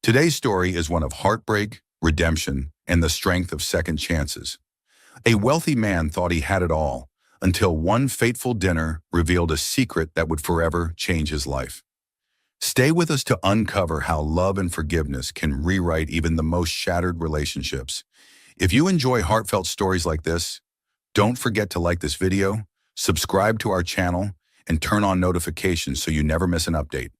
Today's story is one of heartbreak, redemption, and the strength of second chances. A wealthy man thought he had it all until one fateful dinner revealed a secret that would forever change his life. Stay with us to uncover how love and forgiveness can rewrite even the most shattered relationships. If you enjoy heartfelt stories like this, don't forget to like this video, subscribe to our channel, and turn on notifications so you never miss an update.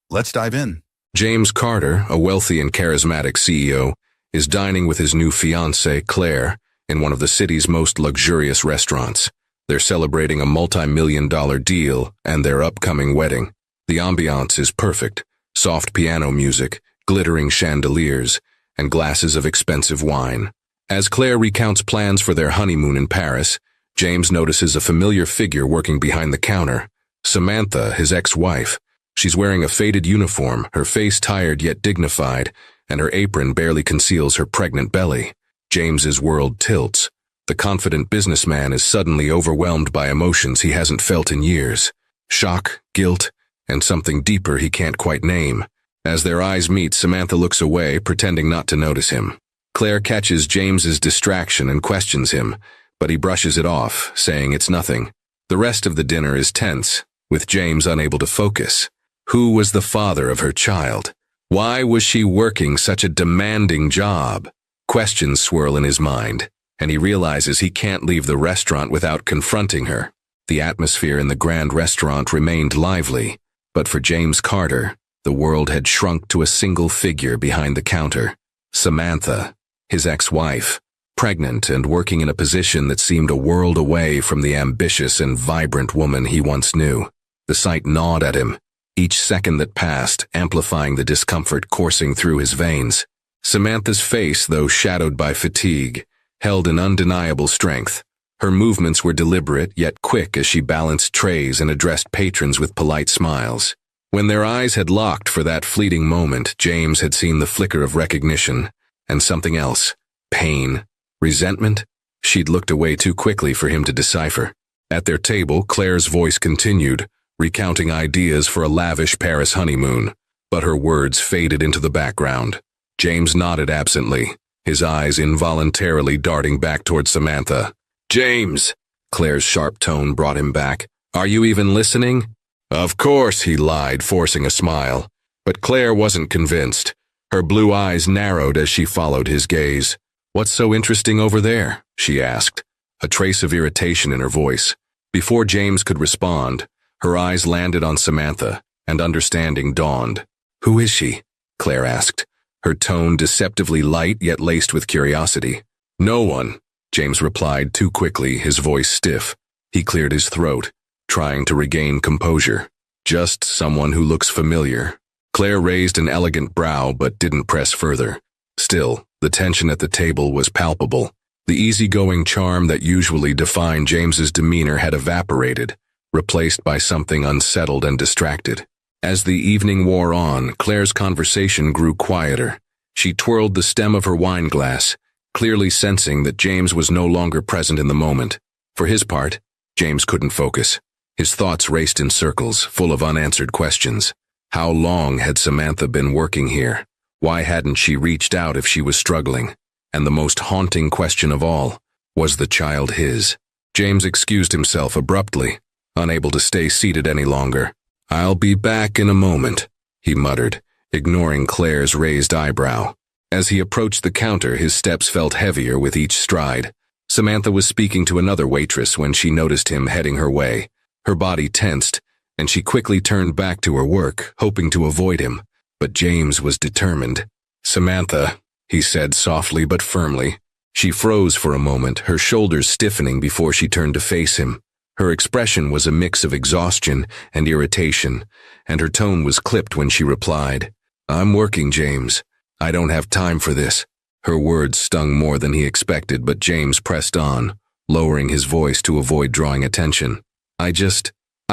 Let's dive in. James Carter, a wealthy and charismatic CEO, is dining with his new fiancée, Claire, in one of the city's most luxurious restaurants. They're celebrating a multi-million-dollar deal and their upcoming wedding. The ambiance is perfect: soft piano music, glittering chandeliers, and glasses of expensive wine. As Claire recounts plans for their honeymoon in Paris, James notices a familiar figure working behind the counter: Samantha, his ex-wife. She's wearing a faded uniform, her face tired yet dignified, and her apron barely conceals her pregnant belly. James's world tilts. The confident businessman is suddenly overwhelmed by emotions he hasn't felt in years: shock, guilt, and something deeper he can't quite name. As their eyes meet, Samantha looks away, pretending not to notice him. Claire catches James's distraction and questions him, but he brushes it off, saying it's nothing. The rest of the dinner is tense, with James unable to focus. Who was the father of her child? Why was she working such a demanding job? Questions swirl in his mind, and he realizes he can't leave the restaurant without confronting her. The atmosphere in the grand restaurant remained lively, but for James Carter, the world had shrunk to a single figure behind the counter: Samantha, his ex-wife, pregnant and working in a position that seemed a world away from the ambitious and vibrant woman he once knew. The sight gnawed at him, each second that passed amplifying the discomfort coursing through his veins. Samantha's face, though shadowed by fatigue, held an undeniable strength. Her movements were deliberate yet quick as she balanced trays and addressed patrons with polite smiles. When their eyes had locked for that fleeting moment, James had seen the flicker of recognition, and something else: pain, resentment. She'd looked away too quickly for him to decipher. At their table, Claire's voice continued, recounting ideas for a lavish Paris honeymoon, but her words faded into the background. James nodded absently, his eyes involuntarily darting back toward Samantha. "James!" Claire's sharp tone brought him back. "Are you even listening?" "Of course," he lied, forcing a smile. But Claire wasn't convinced. Her blue eyes narrowed as she followed his gaze. "What's so interesting over there?" she asked, a trace of irritation in her voice. Before James could respond, her eyes landed on Samantha, and understanding dawned. "Who is she?" Claire asked, her tone deceptively light yet laced with curiosity. "No one," James replied too quickly, his voice stiff. He cleared his throat, trying to regain composure. "Just someone who looks familiar." Claire raised an elegant brow but didn't press further. Still, the tension at the table was palpable. The easygoing charm that usually defined James's demeanor had evaporated, replaced by something unsettled and distracted. As the evening wore on, Claire's conversation grew quieter. She twirled the stem of her wine glass, clearly sensing that James was no longer present in the moment. For his part, James couldn't focus. His thoughts raced in circles, full of unanswered questions. How long had Samantha been working here? Why hadn't she reached out if she was struggling? And the most haunting question of all, was the child his? James excused himself abruptly, unable to stay seated any longer. "I'll be back in a moment," he muttered, ignoring Claire's raised eyebrow. As he approached the counter, his steps felt heavier with each stride. Samantha was speaking to another waitress when she noticed him heading her way. Her body tensed, and she quickly turned back to her work, hoping to avoid him. But James was determined. "Samantha," he said softly but firmly. She froze for a moment, her shoulders stiffening before she turned to face him. Her expression was a mix of exhaustion and irritation, and her tone was clipped when she replied, "I'm working, James. I don't have time for this." Her words stung more than he expected, but James pressed on, lowering his voice to avoid drawing attention. I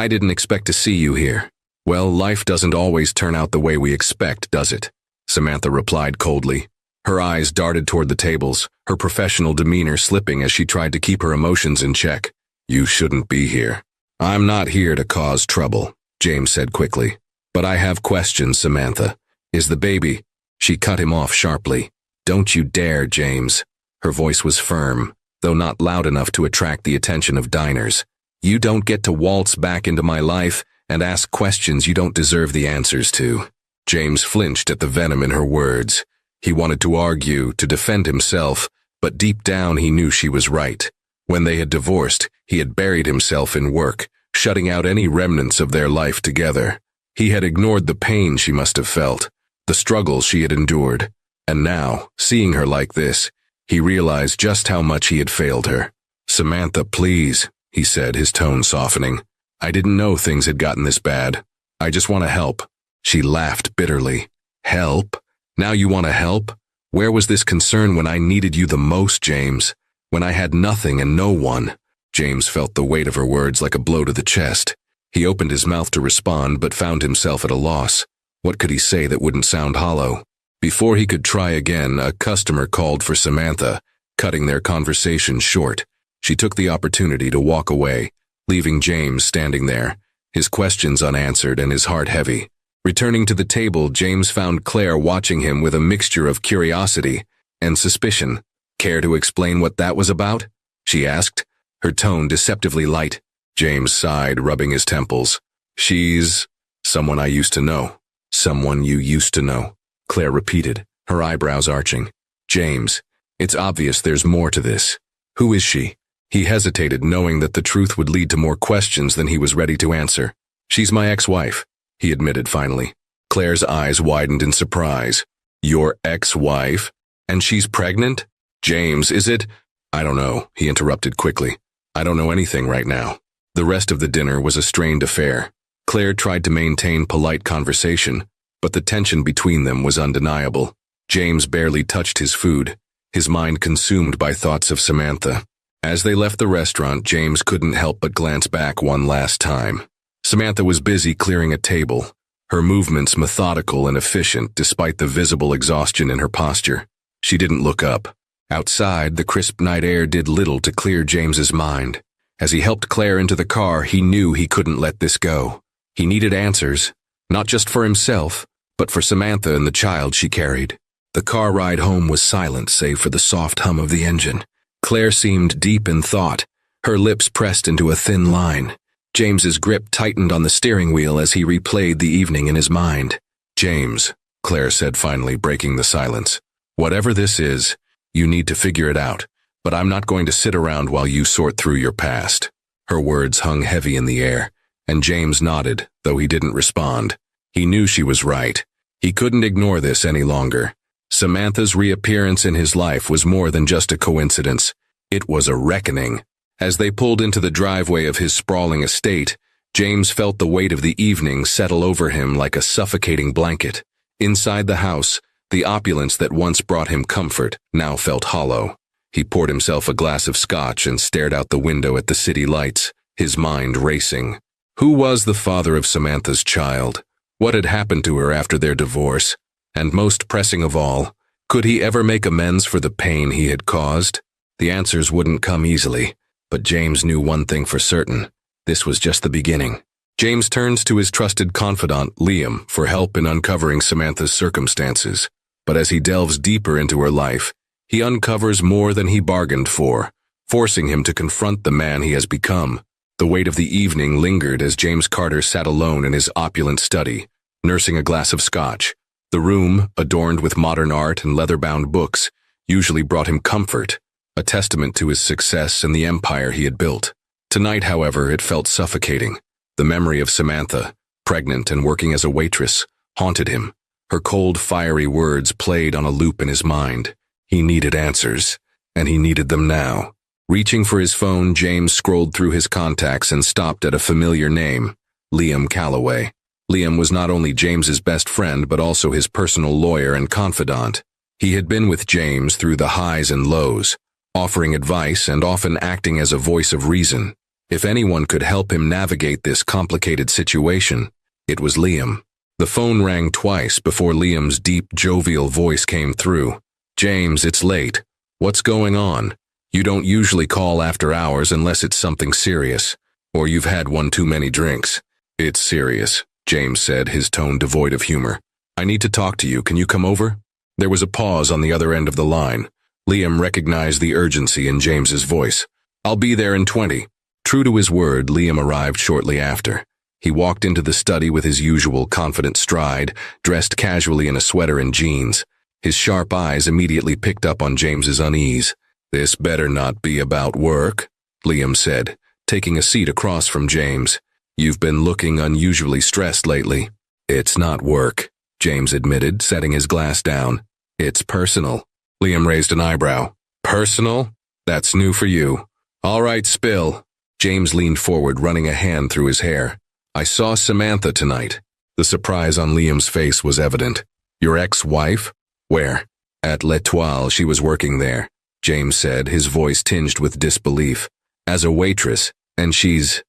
didn't expect to see you here." "Well, life doesn't always turn out the way we expect, does it?" Samantha replied coldly. Her eyes darted toward the tables, her professional demeanor slipping as she tried to keep her emotions in check. "You shouldn't be here." "I'm not here to cause trouble," James said quickly. "But I have questions, Samantha. Is the baby?" She cut him off sharply. "Don't you dare, James." Her voice was firm, though not loud enough to attract the attention of diners. "You don't get to waltz back into my life and ask questions you don't deserve the answers to." James flinched at the venom in her words. He wanted to argue, to defend himself, but deep down he knew she was right. When they had divorced, he had buried himself in work, shutting out any remnants of their life together. He had ignored the pain she must have felt, the struggles she had endured, and now, seeing her like this, he realized just how much he had failed her. "Samantha, please," he said, his tone softening. "I didn't know things had gotten this bad. I just want to help." She laughed bitterly. "Help? Now you want to help? Where was this concern when I needed you the most, James? When I had nothing and no one?" James felt the weight of her words like a blow to the chest. He opened his mouth to respond, but found himself at a loss. What could he say that wouldn't sound hollow? Before he could try again, a customer called for Samantha, cutting their conversation short. She took the opportunity to walk away, leaving James standing there, his questions unanswered and his heart heavy. Returning to the table, James found Claire watching him with a mixture of curiosity and suspicion. "Care to explain what that was about?" she asked, her tone deceptively light. James sighed, rubbing his temples. "She's someone I used to know." "Someone you used to know," Claire repeated, her eyebrows arching. "James, it's obvious there's more to this. Who is she?" He hesitated, knowing that the truth would lead to more questions than he was ready to answer. "She's my ex-wife," he admitted finally. Claire's eyes widened in surprise. "Your ex-wife? And she's pregnant? James, is it—" "I don't know," he interrupted quickly. "I don't know anything right now." The rest of the dinner was a strained affair. Claire tried to maintain polite conversation, but the tension between them was undeniable. James barely touched his food, his mind consumed by thoughts of Samantha. As they left the restaurant, James couldn't help but glance back one last time. Samantha was busy clearing a table, her movements methodical and efficient despite the visible exhaustion in her posture. She didn't look up. Outside, the crisp night air did little to clear James's mind. As he helped Claire into the car, he knew he couldn't let this go. He needed answers, not just for himself, but for Samantha and the child she carried. The car ride home was silent save for the soft hum of the engine. Claire seemed deep in thought, her lips pressed into a thin line. James's grip tightened on the steering wheel as he replayed the evening in his mind. "James," Claire said finally, breaking the silence, "whatever this is, you need to figure it out, but I'm not going to sit around while you sort through your past." Her words hung heavy in the air, and James nodded, though he didn't respond. He knew she was right. He couldn't ignore this any longer. Samantha's reappearance in his life was more than just a coincidence. It was a reckoning. As they pulled into the driveway of his sprawling estate, James felt the weight of the evening settle over him like a suffocating blanket. Inside the house, the opulence that once brought him comfort now felt hollow. He poured himself a glass of scotch and stared out the window at the city lights, his mind racing. Who was the father of Samantha's child? What had happened to her after their divorce? And most pressing of all, could he ever make amends for the pain he had caused? The answers wouldn't come easily, but James knew one thing for certain. This was just the beginning. James turns to his trusted confidant, Liam, for help in uncovering Samantha's circumstances. But as he delves deeper into her life, he uncovers more than he bargained for, forcing him to confront the man he has become. The weight of the evening lingered as James Carter sat alone in his opulent study, nursing a glass of scotch. The room, adorned with modern art and leather-bound books, usually brought him comfort, a testament to his success and the empire he had built. Tonight, however, it felt suffocating. The memory of Samantha, pregnant and working as a waitress, haunted him. Her cold, fiery words played on a loop in his mind. He needed answers, and he needed them now. Reaching for his phone, James scrolled through his contacts and stopped at a familiar name, Liam Calloway. Liam was not only James's best friend but also his personal lawyer and confidant. He had been with James through the highs and lows, offering advice and often acting as a voice of reason. If anyone could help him navigate this complicated situation, it was Liam. The phone rang twice before Liam's deep, jovial voice came through. "James, it's late. What's going on? You don't usually call after hours unless it's something serious, or you've had one too many drinks." "It's serious," James said, his tone devoid of humor. "I need to talk to you. Can you come over?" There was a pause on the other end of the line. Liam recognized the urgency in James's voice. "I'll be there in 20. True to his word, Liam arrived shortly after. He walked into the study with his usual confident stride, dressed casually in a sweater and jeans. His sharp eyes immediately picked up on James's unease. "This better not be about work," Liam said, taking a seat across from James. "You've been looking unusually stressed lately." "It's not work," James admitted, setting his glass down. "It's personal." Liam raised an eyebrow. "Personal? That's new for you. All right, spill." James leaned forward, running a hand through his hair. "I saw Samantha tonight." The surprise on Liam's face was evident. "Your ex-wife? Where?" "At L'Etoile. She was working there," James said, his voice tinged with disbelief. "As a waitress, and she's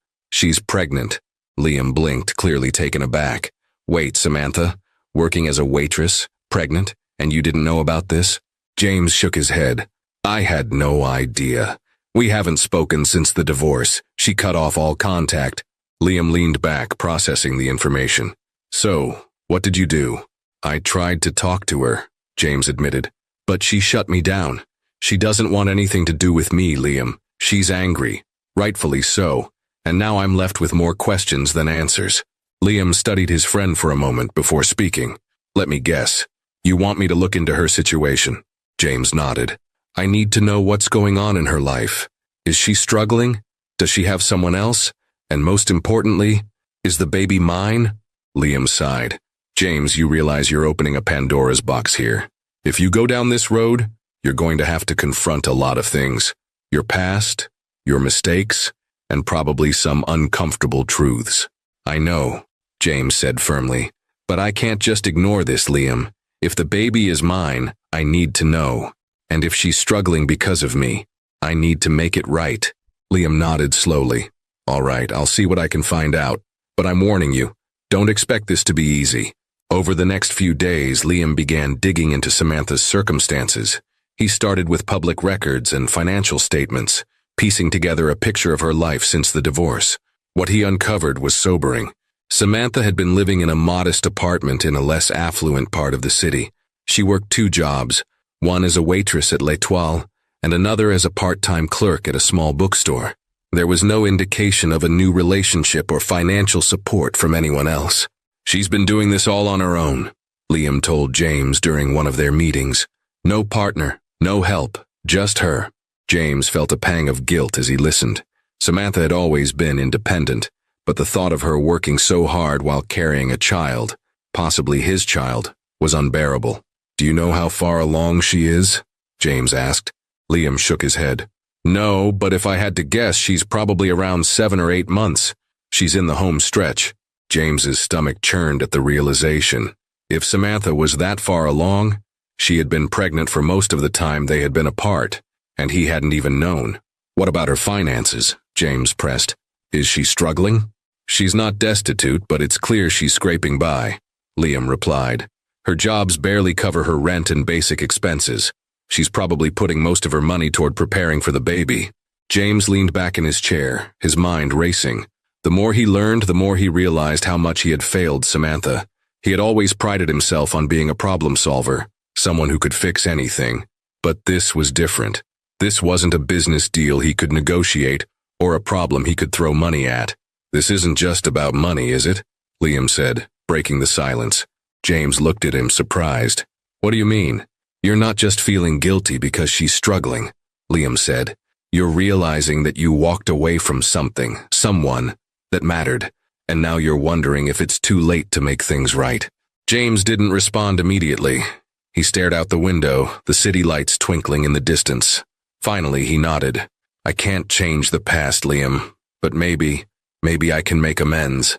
pregnant." Liam blinked, clearly taken aback. "Wait, Samantha? Working as a waitress? Pregnant? And you didn't know about this?" James shook his head. "I had no idea. We haven't spoken since the divorce. She cut off all contact." Liam leaned back, processing the information. "So, what did you do?" "I tried to talk to her," James admitted, "but she shut me down. She doesn't want anything to do with me, Liam. She's angry, rightfully so, and now I'm left with more questions than answers." Liam studied his friend for a moment before speaking. "Let me guess. You want me to look into her situation?" James nodded. "I need to know what's going on in her life. Is she struggling? Does she have someone else? And most importantly, is the baby mine?" Liam sighed. "James, you realize you're opening a Pandora's box here. If you go down this road, you're going to have to confront a lot of things. Your past, your mistakes, and probably some uncomfortable truths." "I know," James said firmly, "but I can't just ignore this, Liam. If the baby is mine, I need to know. And if she's struggling because of me, I need to make it right." Liam nodded slowly. "All right, I'll see what I can find out. But I'm warning you, don't expect this to be easy." Over the next few days, Liam began digging into Samantha's circumstances. He started with public records and financial statements, piecing together a picture of her life since the divorce. What he uncovered was sobering. Samantha had been living in a modest apartment in a less affluent part of the city. She worked 2 jobs, one as a waitress at L'Etoile and another as a part-time clerk at a small bookstore. There was no indication of a new relationship or financial support from anyone else. "She's been doing this all on her own," Liam told James during one of their meetings. "No partner, no help, just her." James felt a pang of guilt as he listened. Samantha had always been independent, but the thought of her working so hard while carrying a child, possibly his child, was unbearable. "Do you know how far along she is?" James asked. Liam shook his head. "No, but if I had to guess, she's probably around 7 or 8 months. She's in the home stretch." James's stomach churned at the realization. If Samantha was that far along, she had been pregnant for most of the time they had been apart, and he hadn't even known. "What about her finances?" James pressed. "Is she struggling?" "She's not destitute, but it's clear she's scraping by," Liam replied. "Her jobs barely cover her rent and basic expenses. She's probably putting most of her money toward preparing for the baby." James leaned back in his chair, his mind racing. The more he learned, the more he realized how much he had failed Samantha. He had always prided himself on being a problem solver, someone who could fix anything. But this was different. This wasn't a business deal he could negotiate, or a problem he could throw money at. "This isn't just about money, is it?" Liam said, breaking the silence. James looked at him, surprised. "What do you mean?" "You're not just feeling guilty because she's struggling," Liam said. "You're realizing that you walked away from something, someone, that mattered, and now you're wondering if it's too late to make things right." James didn't respond immediately. He stared out the window, the city lights twinkling in the distance. Finally, he nodded. "I can't change the past, Liam, but maybe I can make amends."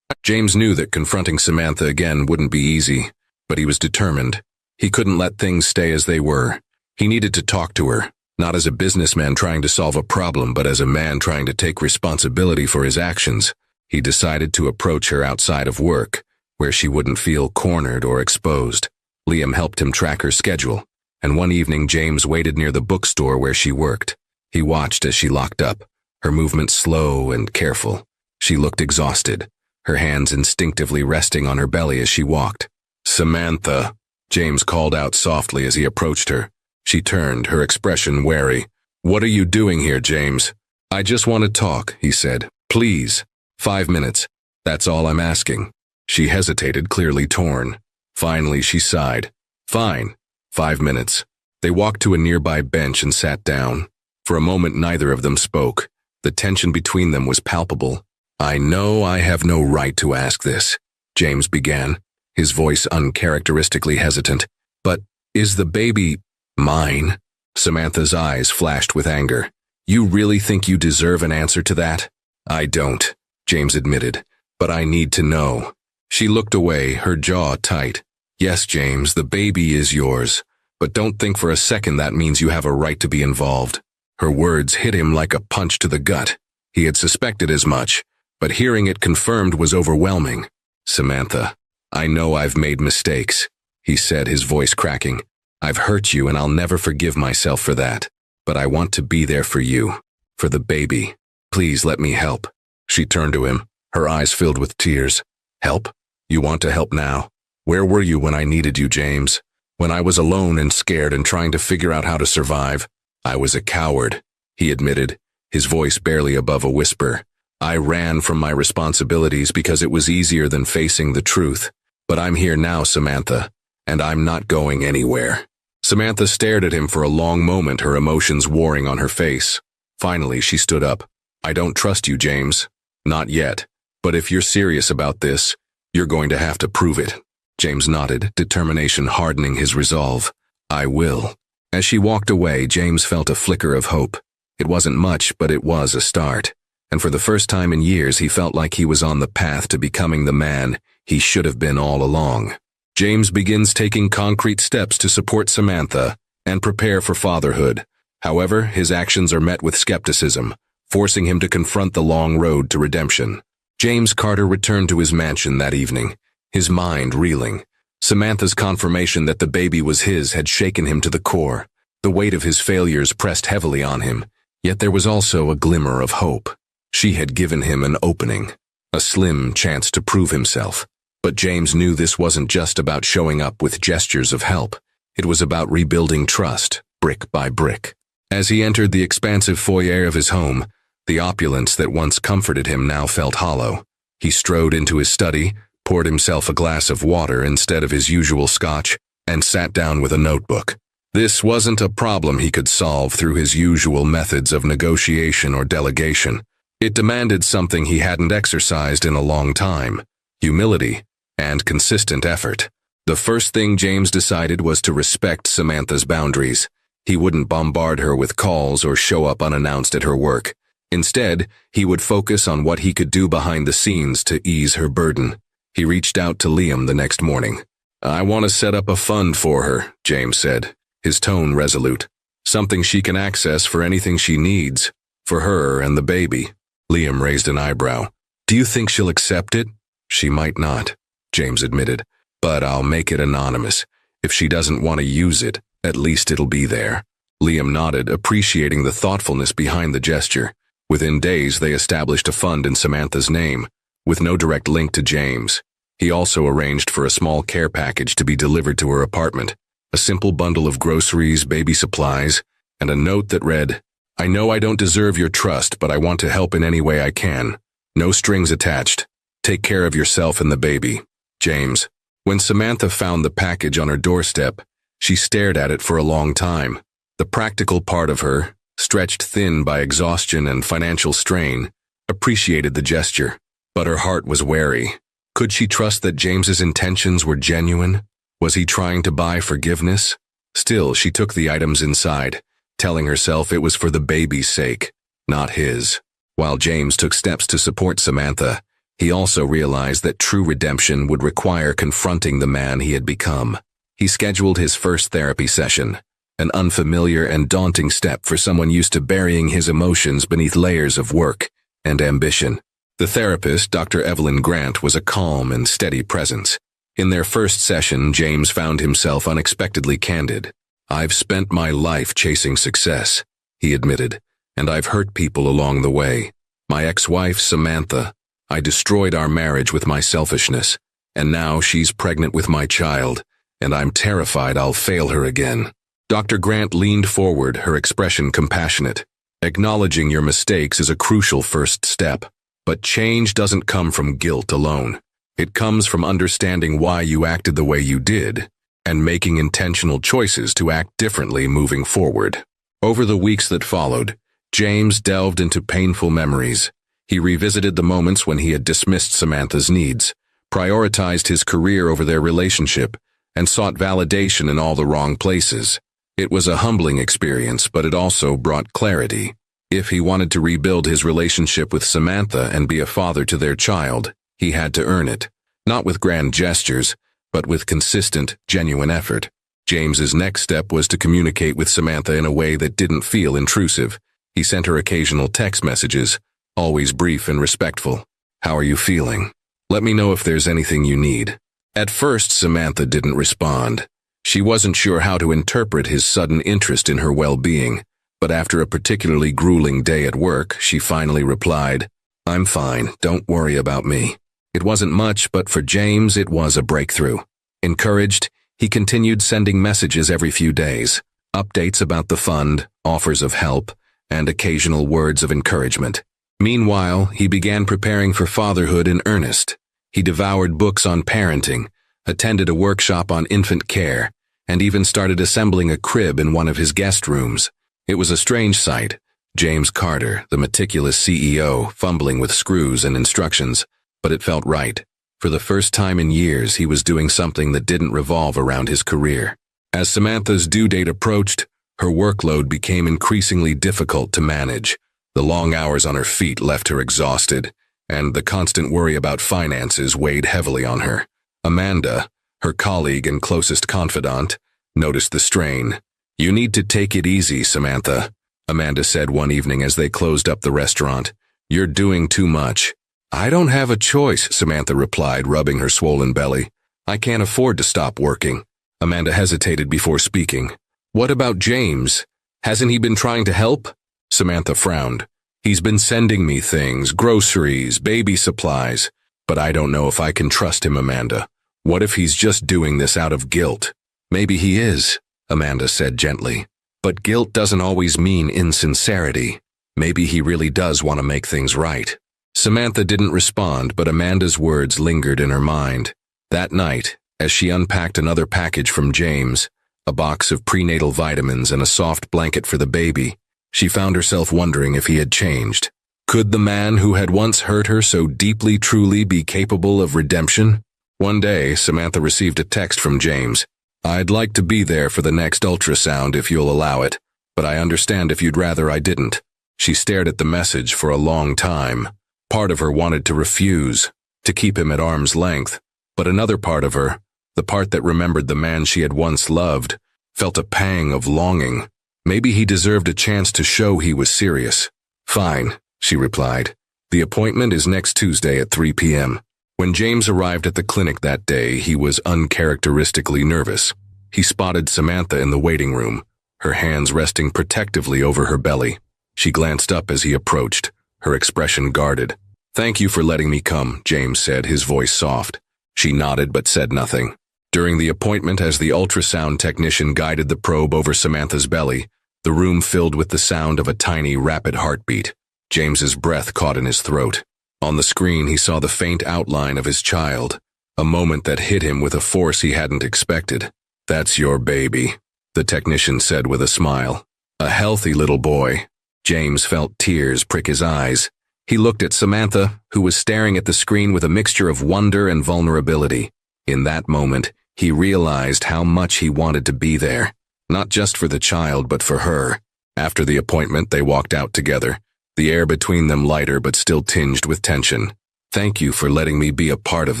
James knew that confronting Samantha again wouldn't be easy, but he was determined. He couldn't let things stay as they were. He needed to talk to her, not as a businessman trying to solve a problem, but as a man trying to take responsibility for his actions. He decided to approach her outside of work, where she wouldn't feel cornered or exposed. Liam helped him track her schedule, and one evening James waited near the bookstore where she worked. He watched as she locked up, her movements slow and careful. She looked exhausted, her hands instinctively resting on her belly as she walked. "Samantha," James called out softly as he approached her. She turned, her expression wary. "What are you doing here, James?" "I just want to talk," he said. "Please. 5 minutes. That's all I'm asking." She hesitated, clearly torn. Finally, she sighed. "Fine. 5 minutes." They walked to a nearby bench and sat down. For a moment, neither of them spoke. The tension between them was palpable. "I know I have no right to ask this," James began, his voice uncharacteristically hesitant. "But is the baby mine?" Samantha's eyes flashed with anger. "You really think you deserve an answer to that?" "I don't," James admitted, "but I need to know." She looked away, her jaw tight. "Yes, James, the baby is yours, but don't think for a second that means you have a right to be involved." Her words hit him like a punch to the gut. He had suspected as much, but hearing it confirmed was overwhelming. "Samantha, I know I've made mistakes," he said, his voice cracking. "I've hurt you and I'll never forgive myself for that. But I want to be there for you, for the baby. Please let me help." She turned to him, her eyes filled with tears. "Help? You want to help now? Where were you when I needed you, James? When I was alone and scared and trying to figure out how to survive? I was a coward," he admitted, his voice barely above a whisper. "I ran from my responsibilities because it was easier than facing the truth. But I'm here now, Samantha, and I'm not going anywhere." Samantha stared at him for a long moment, her emotions warring on her face. Finally, she stood up. "I don't trust you, James. Not yet. But if you're serious about this, you're going to have to prove it." James nodded, determination hardening his resolve. "I will." As she walked away, James felt a flicker of hope. It wasn't much, but it was a start. And for the first time in years, he felt like he was on the path to becoming the man he should have been all along. James begins taking concrete steps to support Samantha and prepare for fatherhood. However, his actions are met with skepticism, forcing him to confront the long road to redemption. James Carter returned to his mansion that evening, his mind reeling. Samantha's confirmation that the baby was his had shaken him to the core. The weight of his failures pressed heavily on him, yet there was also a glimmer of hope. She had given him an opening, a slim chance to prove himself. But James knew this wasn't just about showing up with gestures of help. It was about rebuilding trust, brick by brick. As he entered the expansive foyer of his home, the opulence that once comforted him now felt hollow. He strode into his study, poured himself a glass of water instead of his usual scotch, and sat down with a notebook. This wasn't a problem he could solve through his usual methods of negotiation or delegation. It demanded something he hadn't exercised in a long time: humility and consistent effort. The first thing James decided was to respect Samantha's boundaries. He wouldn't bombard her with calls or show up unannounced at her work. Instead, he would focus on what he could do behind the scenes to ease her burden. He reached out to Liam the next morning. "I want to set up a fund for her," James said, his tone resolute. "Something she can access for anything she needs, for her and the baby." Liam raised an eyebrow. "Do you think she'll accept it?" "She might not," James admitted, "but I'll make it anonymous. If she doesn't want to use it, at least it'll be there." Liam nodded, appreciating the thoughtfulness behind the gesture. Within days, they established a fund in Samantha's name, with no direct link to James. He also arranged for a small care package to be delivered to her apartment, a simple bundle of groceries, baby supplies, and a note that read, "I know I don't deserve your trust, but I want to help in any way I can. No strings attached. Take care of yourself and the baby. James." When Samantha found the package on her doorstep, she stared at it for a long time. The practical part of her, stretched thin by exhaustion and financial strain, appreciated the gesture, but her heart was wary. Could she trust that James's intentions were genuine? Was he trying to buy forgiveness? Still, she took the items inside, telling herself it was for the baby's sake, not his. While James took steps to support Samantha, he also realized that true redemption would require confronting the man he had become. He scheduled his first therapy session, an unfamiliar and daunting step for someone used to burying his emotions beneath layers of work and ambition. The therapist, Dr. Evelyn Grant, was a calm and steady presence. In their first session, James found himself unexpectedly candid. "I've spent my life chasing success," he admitted, "and I've hurt people along the way. My ex-wife, Samantha, I destroyed our marriage with my selfishness, and now she's pregnant with my child, and I'm terrified I'll fail her again. Dr. Grant leaned forward, her expression compassionate. Acknowledging your mistakes is a crucial first step, but change doesn't come from guilt alone. It comes from understanding why you acted the way you did, and making intentional choices to act differently moving forward. Over the weeks that followed, James delved into painful memories. He revisited the moments when he had dismissed Samantha's needs, prioritized his career over their relationship, and sought validation in all the wrong places. It was a humbling experience, but it also brought clarity. If he wanted to rebuild his relationship with Samantha and be a father to their child, he had to earn it. Not with grand gestures, but with consistent, genuine effort. James's next step was to communicate with Samantha in a way that didn't feel intrusive. He sent her occasional text messages, always brief and respectful. "How are you feeling? Let me know if there's anything you need." At first, Samantha didn't respond. She wasn't sure how to interpret his sudden interest in her well-being, but after a particularly grueling day at work, she finally replied, "I'm fine, don't worry about me." It wasn't much, but for James it was a breakthrough. Encouraged, he continued sending messages every few days, updates about the fund, offers of help, and occasional words of encouragement. Meanwhile, he began preparing for fatherhood in earnest. He devoured books on parenting, attended a workshop on infant care, and even started assembling a crib in one of his guest rooms. It was a strange sight, James Carter, the meticulous CEO, fumbling with screws and instructions, but it felt right. For the first time in years, he was doing something that didn't revolve around his career. As Samantha's due date approached, her workload became increasingly difficult to manage. The long hours on her feet left her exhausted, and the constant worry about finances weighed heavily on her. Amanda, her colleague and closest confidant, noticed the strain. "You need to take it easy, Samantha," Amanda said one evening as they closed up the restaurant. "You're doing too much." "I don't have a choice," Samantha replied, rubbing her swollen belly. "I can't afford to stop working." Amanda hesitated before speaking. "What about James? Hasn't he been trying to help?" Samantha frowned. "He's been sending me things, groceries, baby supplies, but I don't know if I can trust him, Amanda. What if he's just doing this out of guilt?" "Maybe he is," Amanda said gently. "But guilt doesn't always mean insincerity. Maybe he really does want to make things right." Samantha didn't respond, but Amanda's words lingered in her mind. That night, as she unpacked another package from James, a box of prenatal vitamins and a soft blanket for the baby, she found herself wondering if he had changed. Could the man who had once hurt her so deeply truly be capable of redemption? One day, Samantha received a text from James. "I'd like to be there for the next ultrasound if you'll allow it, but I understand if you'd rather I didn't." She stared at the message for a long time. Part of her wanted to refuse, to keep him at arm's length, but another part of her, the part that remembered the man she had once loved, felt a pang of longing. Maybe he deserved a chance to show he was serious. "Fine," she replied. "The appointment is next Tuesday at 3 p.m. When James arrived at the clinic that day, he was uncharacteristically nervous. He spotted Samantha in the waiting room, her hands resting protectively over her belly. She glanced up as he approached, her expression guarded. "Thank you for letting me come," James said, his voice soft. She nodded but said nothing. During the appointment, as the ultrasound technician guided the probe over Samantha's belly, the room filled with the sound of a tiny, rapid heartbeat. James's breath caught in his throat. On the screen, he saw the faint outline of his child, a moment that hit him with a force he hadn't expected. "That's your baby," the technician said with a smile. "A healthy little boy." James felt tears prick his eyes. He looked at Samantha, who was staring at the screen with a mixture of wonder and vulnerability. In that moment, he realized how much he wanted to be there, not just for the child but for her. After the appointment, they walked out together, the air between them lighter but still tinged with tension. "Thank you for letting me be a part of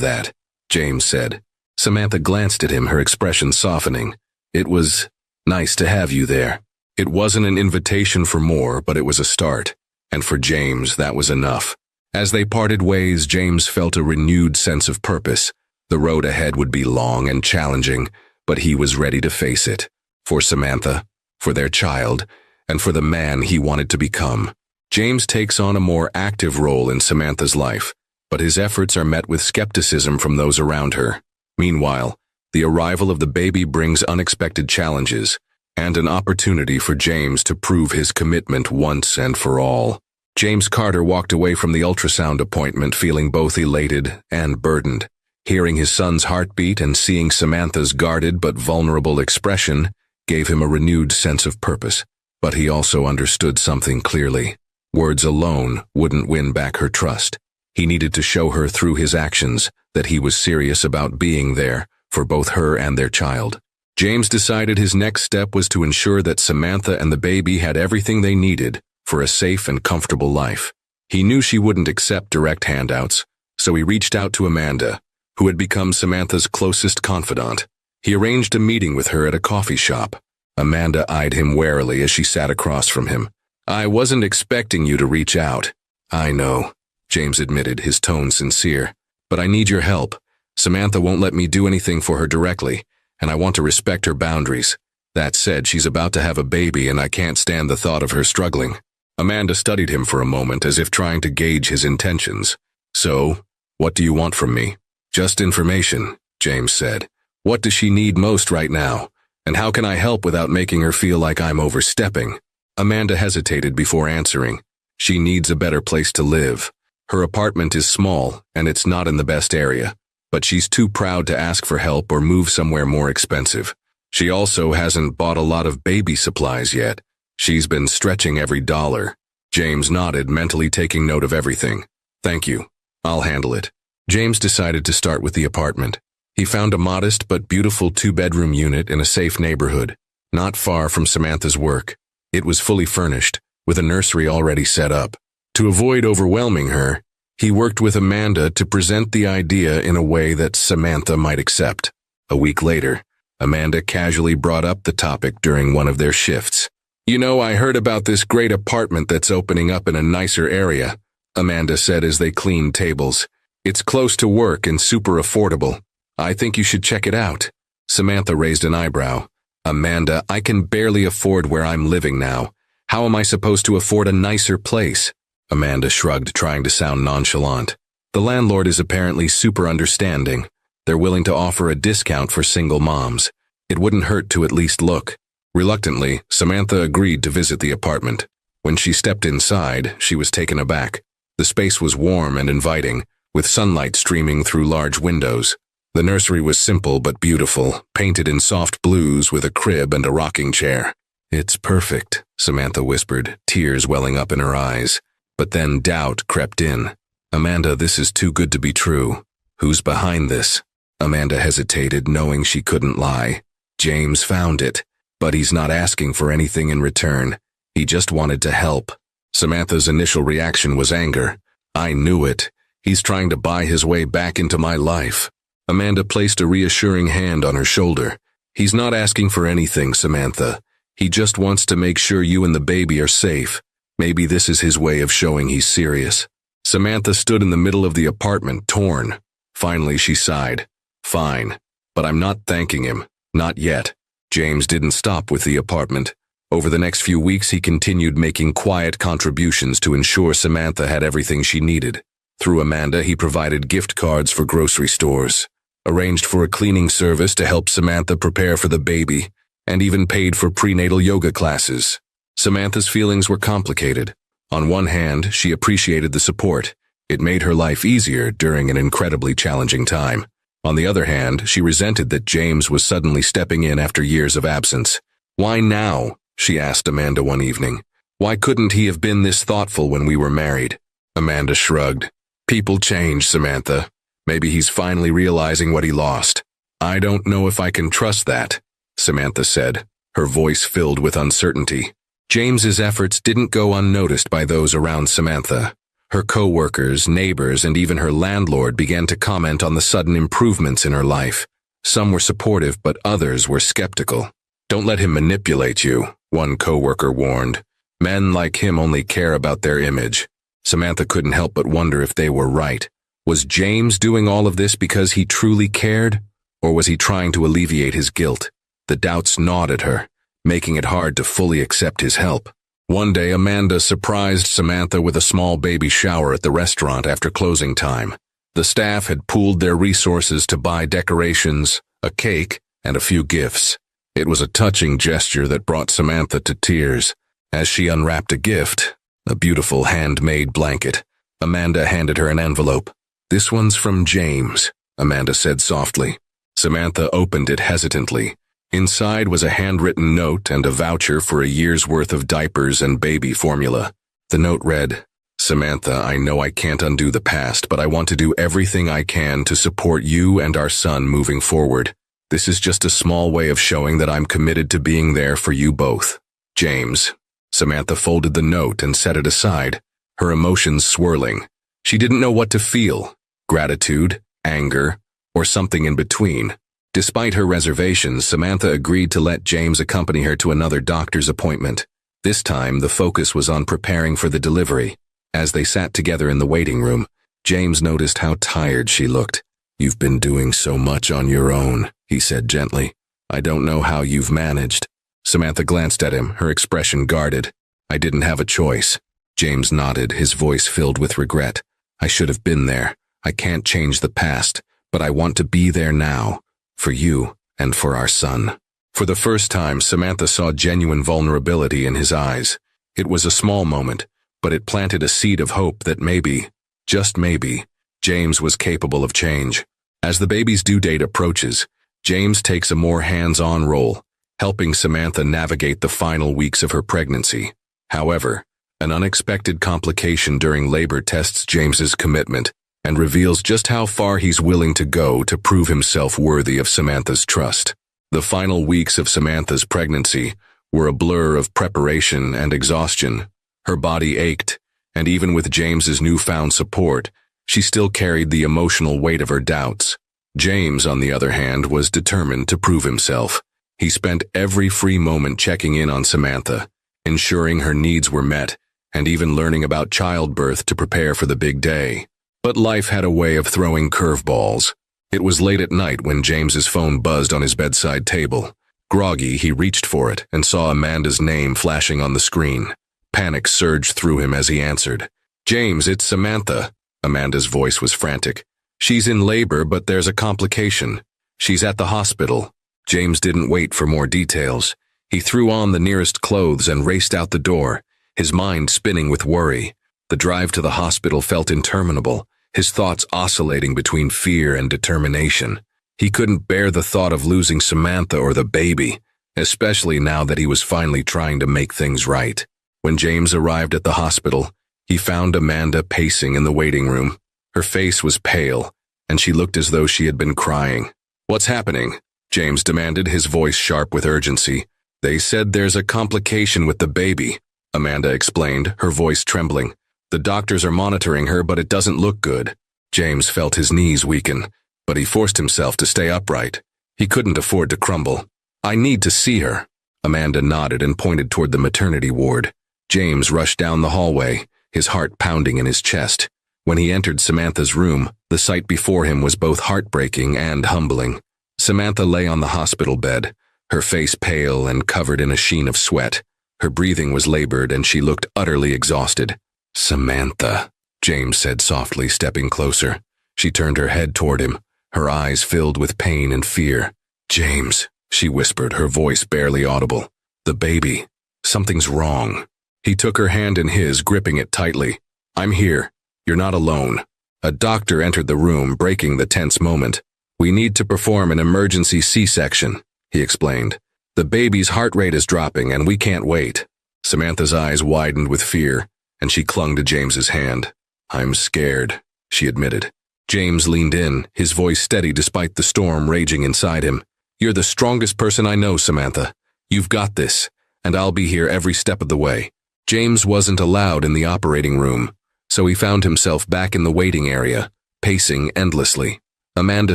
that," James said. Samantha glanced at him, her expression softening. "It was nice to have you there." It wasn't an invitation for more, but it was a start. And for James, that was enough. As they parted ways, James felt a renewed sense of purpose. The road ahead would be long and challenging, but he was ready to face it. For Samantha, for their child, and for the man he wanted to become. James takes on a more active role in Samantha's life, but his efforts are met with skepticism from those around her. Meanwhile, The arrival of the baby brings unexpected challenges and an opportunity for James to prove his commitment once and for all. James Carter walked away from the ultrasound appointment feeling both elated and burdened. Hearing his son's heartbeat and seeing Samantha's guarded but vulnerable expression gave him a renewed sense of purpose. But he also understood something clearly. Words alone wouldn't win back her trust. He needed to show her through his actions that he was serious about being there for both her and their child. James decided his next step was to ensure that Samantha and the baby had everything they needed for a safe and comfortable life. He knew she wouldn't accept direct handouts, so he reached out to Amanda, who had become Samantha's closest confidant. He arranged a meeting with her at a coffee shop. Amanda eyed him warily as she sat across from him. "I wasn't expecting you to reach out." "I know," James admitted, his tone sincere. "But I need your help. Samantha won't let me do anything for her directly, and I want to respect her boundaries. That said, she's about to have a baby and I can't stand the thought of her struggling." Amanda studied him for a moment as if trying to gauge his intentions. "So, what do you want from me?" "Just information," James said. "What does she need most right now? And how can I help without making her feel like I'm overstepping?" Amanda hesitated before answering. "She needs a better place to live. Her apartment is small and it's not in the best area, but she's too proud to ask for help or move somewhere more expensive. She also hasn't bought a lot of baby supplies yet. She's been stretching every dollar." James nodded, mentally taking note of everything. "Thank you. I'll handle it." James decided to start with the apartment. He found a modest but beautiful 2-bedroom unit in a safe neighborhood, not far from Samantha's work. It was fully furnished, with a nursery already set up. To avoid overwhelming her, he worked with Amanda to present the idea in a way that Samantha might accept. A week later, Amanda casually brought up the topic during one of their shifts. "You know, I heard about this great apartment that's opening up in a nicer area," Amanda said as they cleaned tables. "It's close to work and super affordable. I think you should check it out." Samantha raised an eyebrow. "Amanda, I can barely afford where I'm living now. How am I supposed to afford a nicer place?" Amanda shrugged, trying to sound nonchalant. "The landlord is apparently super understanding. They're willing to offer a discount for single moms. It wouldn't hurt to at least look." Reluctantly, Samantha agreed to visit the apartment. When she stepped inside, she was taken aback. The space was warm and inviting, with sunlight streaming through large windows. The nursery was simple but beautiful, painted in soft blues with a crib and a rocking chair. "It's perfect," Samantha whispered, tears welling up in her eyes. But then doubt crept in. "Amanda, this is too good to be true. Who's behind this?" Amanda hesitated, knowing she couldn't lie. "James found it, but he's not asking for anything in return. He just wanted to help." Samantha's initial reaction was anger. "I knew it. He's trying to buy his way back into my life." Amanda placed a reassuring hand on her shoulder. "He's not asking for anything, Samantha. He just wants to make sure you and the baby are safe. Maybe this is his way of showing he's serious." Samantha stood in the middle of the apartment, torn. Finally, she sighed. "Fine, but I'm not thanking him. Not yet." James didn't stop with the apartment. Over the next few weeks, he continued making quiet contributions to ensure Samantha had everything she needed. Through Amanda, he provided gift cards for grocery stores, arranged for a cleaning service to help Samantha prepare for the baby, and even paid for prenatal yoga classes. Samantha's feelings were complicated. On one hand, she appreciated the support. It made her life easier during an incredibly challenging time. On the other hand, she resented that James was suddenly stepping in after years of absence. "Why now?" she asked Amanda one evening. "Why couldn't he have been this thoughtful when we were married?" Amanda shrugged. "People change, Samantha. Maybe he's finally realizing what he lost." "I don't know if I can trust that," Samantha said, her voice filled with uncertainty. James's efforts didn't go unnoticed by those around Samantha. Her co-workers, neighbors, and even her landlord began to comment on the sudden improvements in her life. Some were supportive, but others were skeptical. "Don't let him manipulate you," one co-worker warned. "Men like him only care about their image." Samantha couldn't help but wonder if they were right. Was James doing all of this because he truly cared, or was he trying to alleviate his guilt? The doubts gnawed at her, making it hard to fully accept his help. One day, Amanda surprised Samantha with a small baby shower at the restaurant after closing time. The staff had pooled their resources to buy decorations, a cake, and a few gifts. It was a touching gesture that brought Samantha to tears. As she unwrapped a gift, a beautiful handmade blanket, Amanda handed her an envelope. "This one's from James," Amanda said softly. Samantha opened it hesitantly. Inside was a handwritten note and a voucher for a year's worth of diapers and baby formula. The note read, "Samantha, I know I can't undo the past, but I want to do everything I can to support you and our son moving forward. This is just a small way of showing that I'm committed to being there for you both. James." Samantha folded the note and set it aside, her emotions swirling. She didn't know what to feel, gratitude, anger, or something in between. Despite her reservations, Samantha agreed to let James accompany her to another doctor's appointment. This time, the focus was on preparing for the delivery. As they sat together in the waiting room, James noticed how tired she looked. "You've been doing so much on your own," he said gently. "I don't know how you've managed." Samantha glanced at him, her expression guarded. "I didn't have a choice." James nodded, his voice filled with regret. "I should have been there. I can't change the past, but I want to be there now, for you and for our son." For the first time, Samantha saw genuine vulnerability in his eyes. It was a small moment, but it planted a seed of hope that maybe, just maybe, James was capable of change. As the baby's due date approaches, James takes a more hands-on role, helping Samantha navigate the final weeks of her pregnancy. However, an unexpected complication during labor tests James's commitment and reveals just how far he's willing to go to prove himself worthy of Samantha's trust. The final weeks of Samantha's pregnancy were a blur of preparation and exhaustion. Her body ached, and even with James's newfound support, she still carried the emotional weight of her doubts. James, on the other hand, was determined to prove himself. He spent every free moment checking in on Samantha, ensuring her needs were met, and even learning about childbirth to prepare for the big day. But life had a way of throwing curveballs. It was late at night when James's phone buzzed on his bedside table. Groggy, he reached for it and saw Amanda's name flashing on the screen. Panic surged through him as he answered. "James, it's Samantha." Amanda's voice was frantic. "She's in labor, but there's a complication. She's at the hospital." James didn't wait for more details. He threw on the nearest clothes and raced out the door, his mind spinning with worry. The drive to the hospital felt interminable, his thoughts oscillating between fear and determination. He couldn't bear the thought of losing Samantha or the baby, especially now that he was finally trying to make things right. When James arrived at the hospital, he found Amanda pacing in the waiting room. Her face was pale, and she looked as though she had been crying. "What's happening?" James demanded, his voice sharp with urgency. "They said there's a complication with the baby," Amanda explained, her voice trembling. "The doctors are monitoring her, but it doesn't look good." James felt his knees weaken, but he forced himself to stay upright. He couldn't afford to crumble. "I need to see her." Amanda nodded and pointed toward the maternity ward. James rushed down the hallway, his heart pounding in his chest. When he entered Samantha's room, the sight before him was both heartbreaking and humbling. Samantha lay on the hospital bed, her face pale and covered in a sheen of sweat. Her breathing was labored and she looked utterly exhausted. "Samantha," James said softly, stepping closer. She turned her head toward him, her eyes filled with pain and fear. "James," she whispered, her voice barely audible. "The baby. Something's wrong." He took her hand in his, gripping it tightly. "I'm here. You're not alone." A doctor entered the room, breaking the tense moment. "We need to perform an emergency C-section," he explained. "The baby's heart rate is dropping and we can't wait." Samantha's eyes widened with fear, and she clung to James's hand. "I'm scared," she admitted. James leaned in, his voice steady despite the storm raging inside him. "You're the strongest person I know, Samantha. You've got this, and I'll be here every step of the way." James wasn't allowed in the operating room, so he found himself back in the waiting area, pacing endlessly. Amanda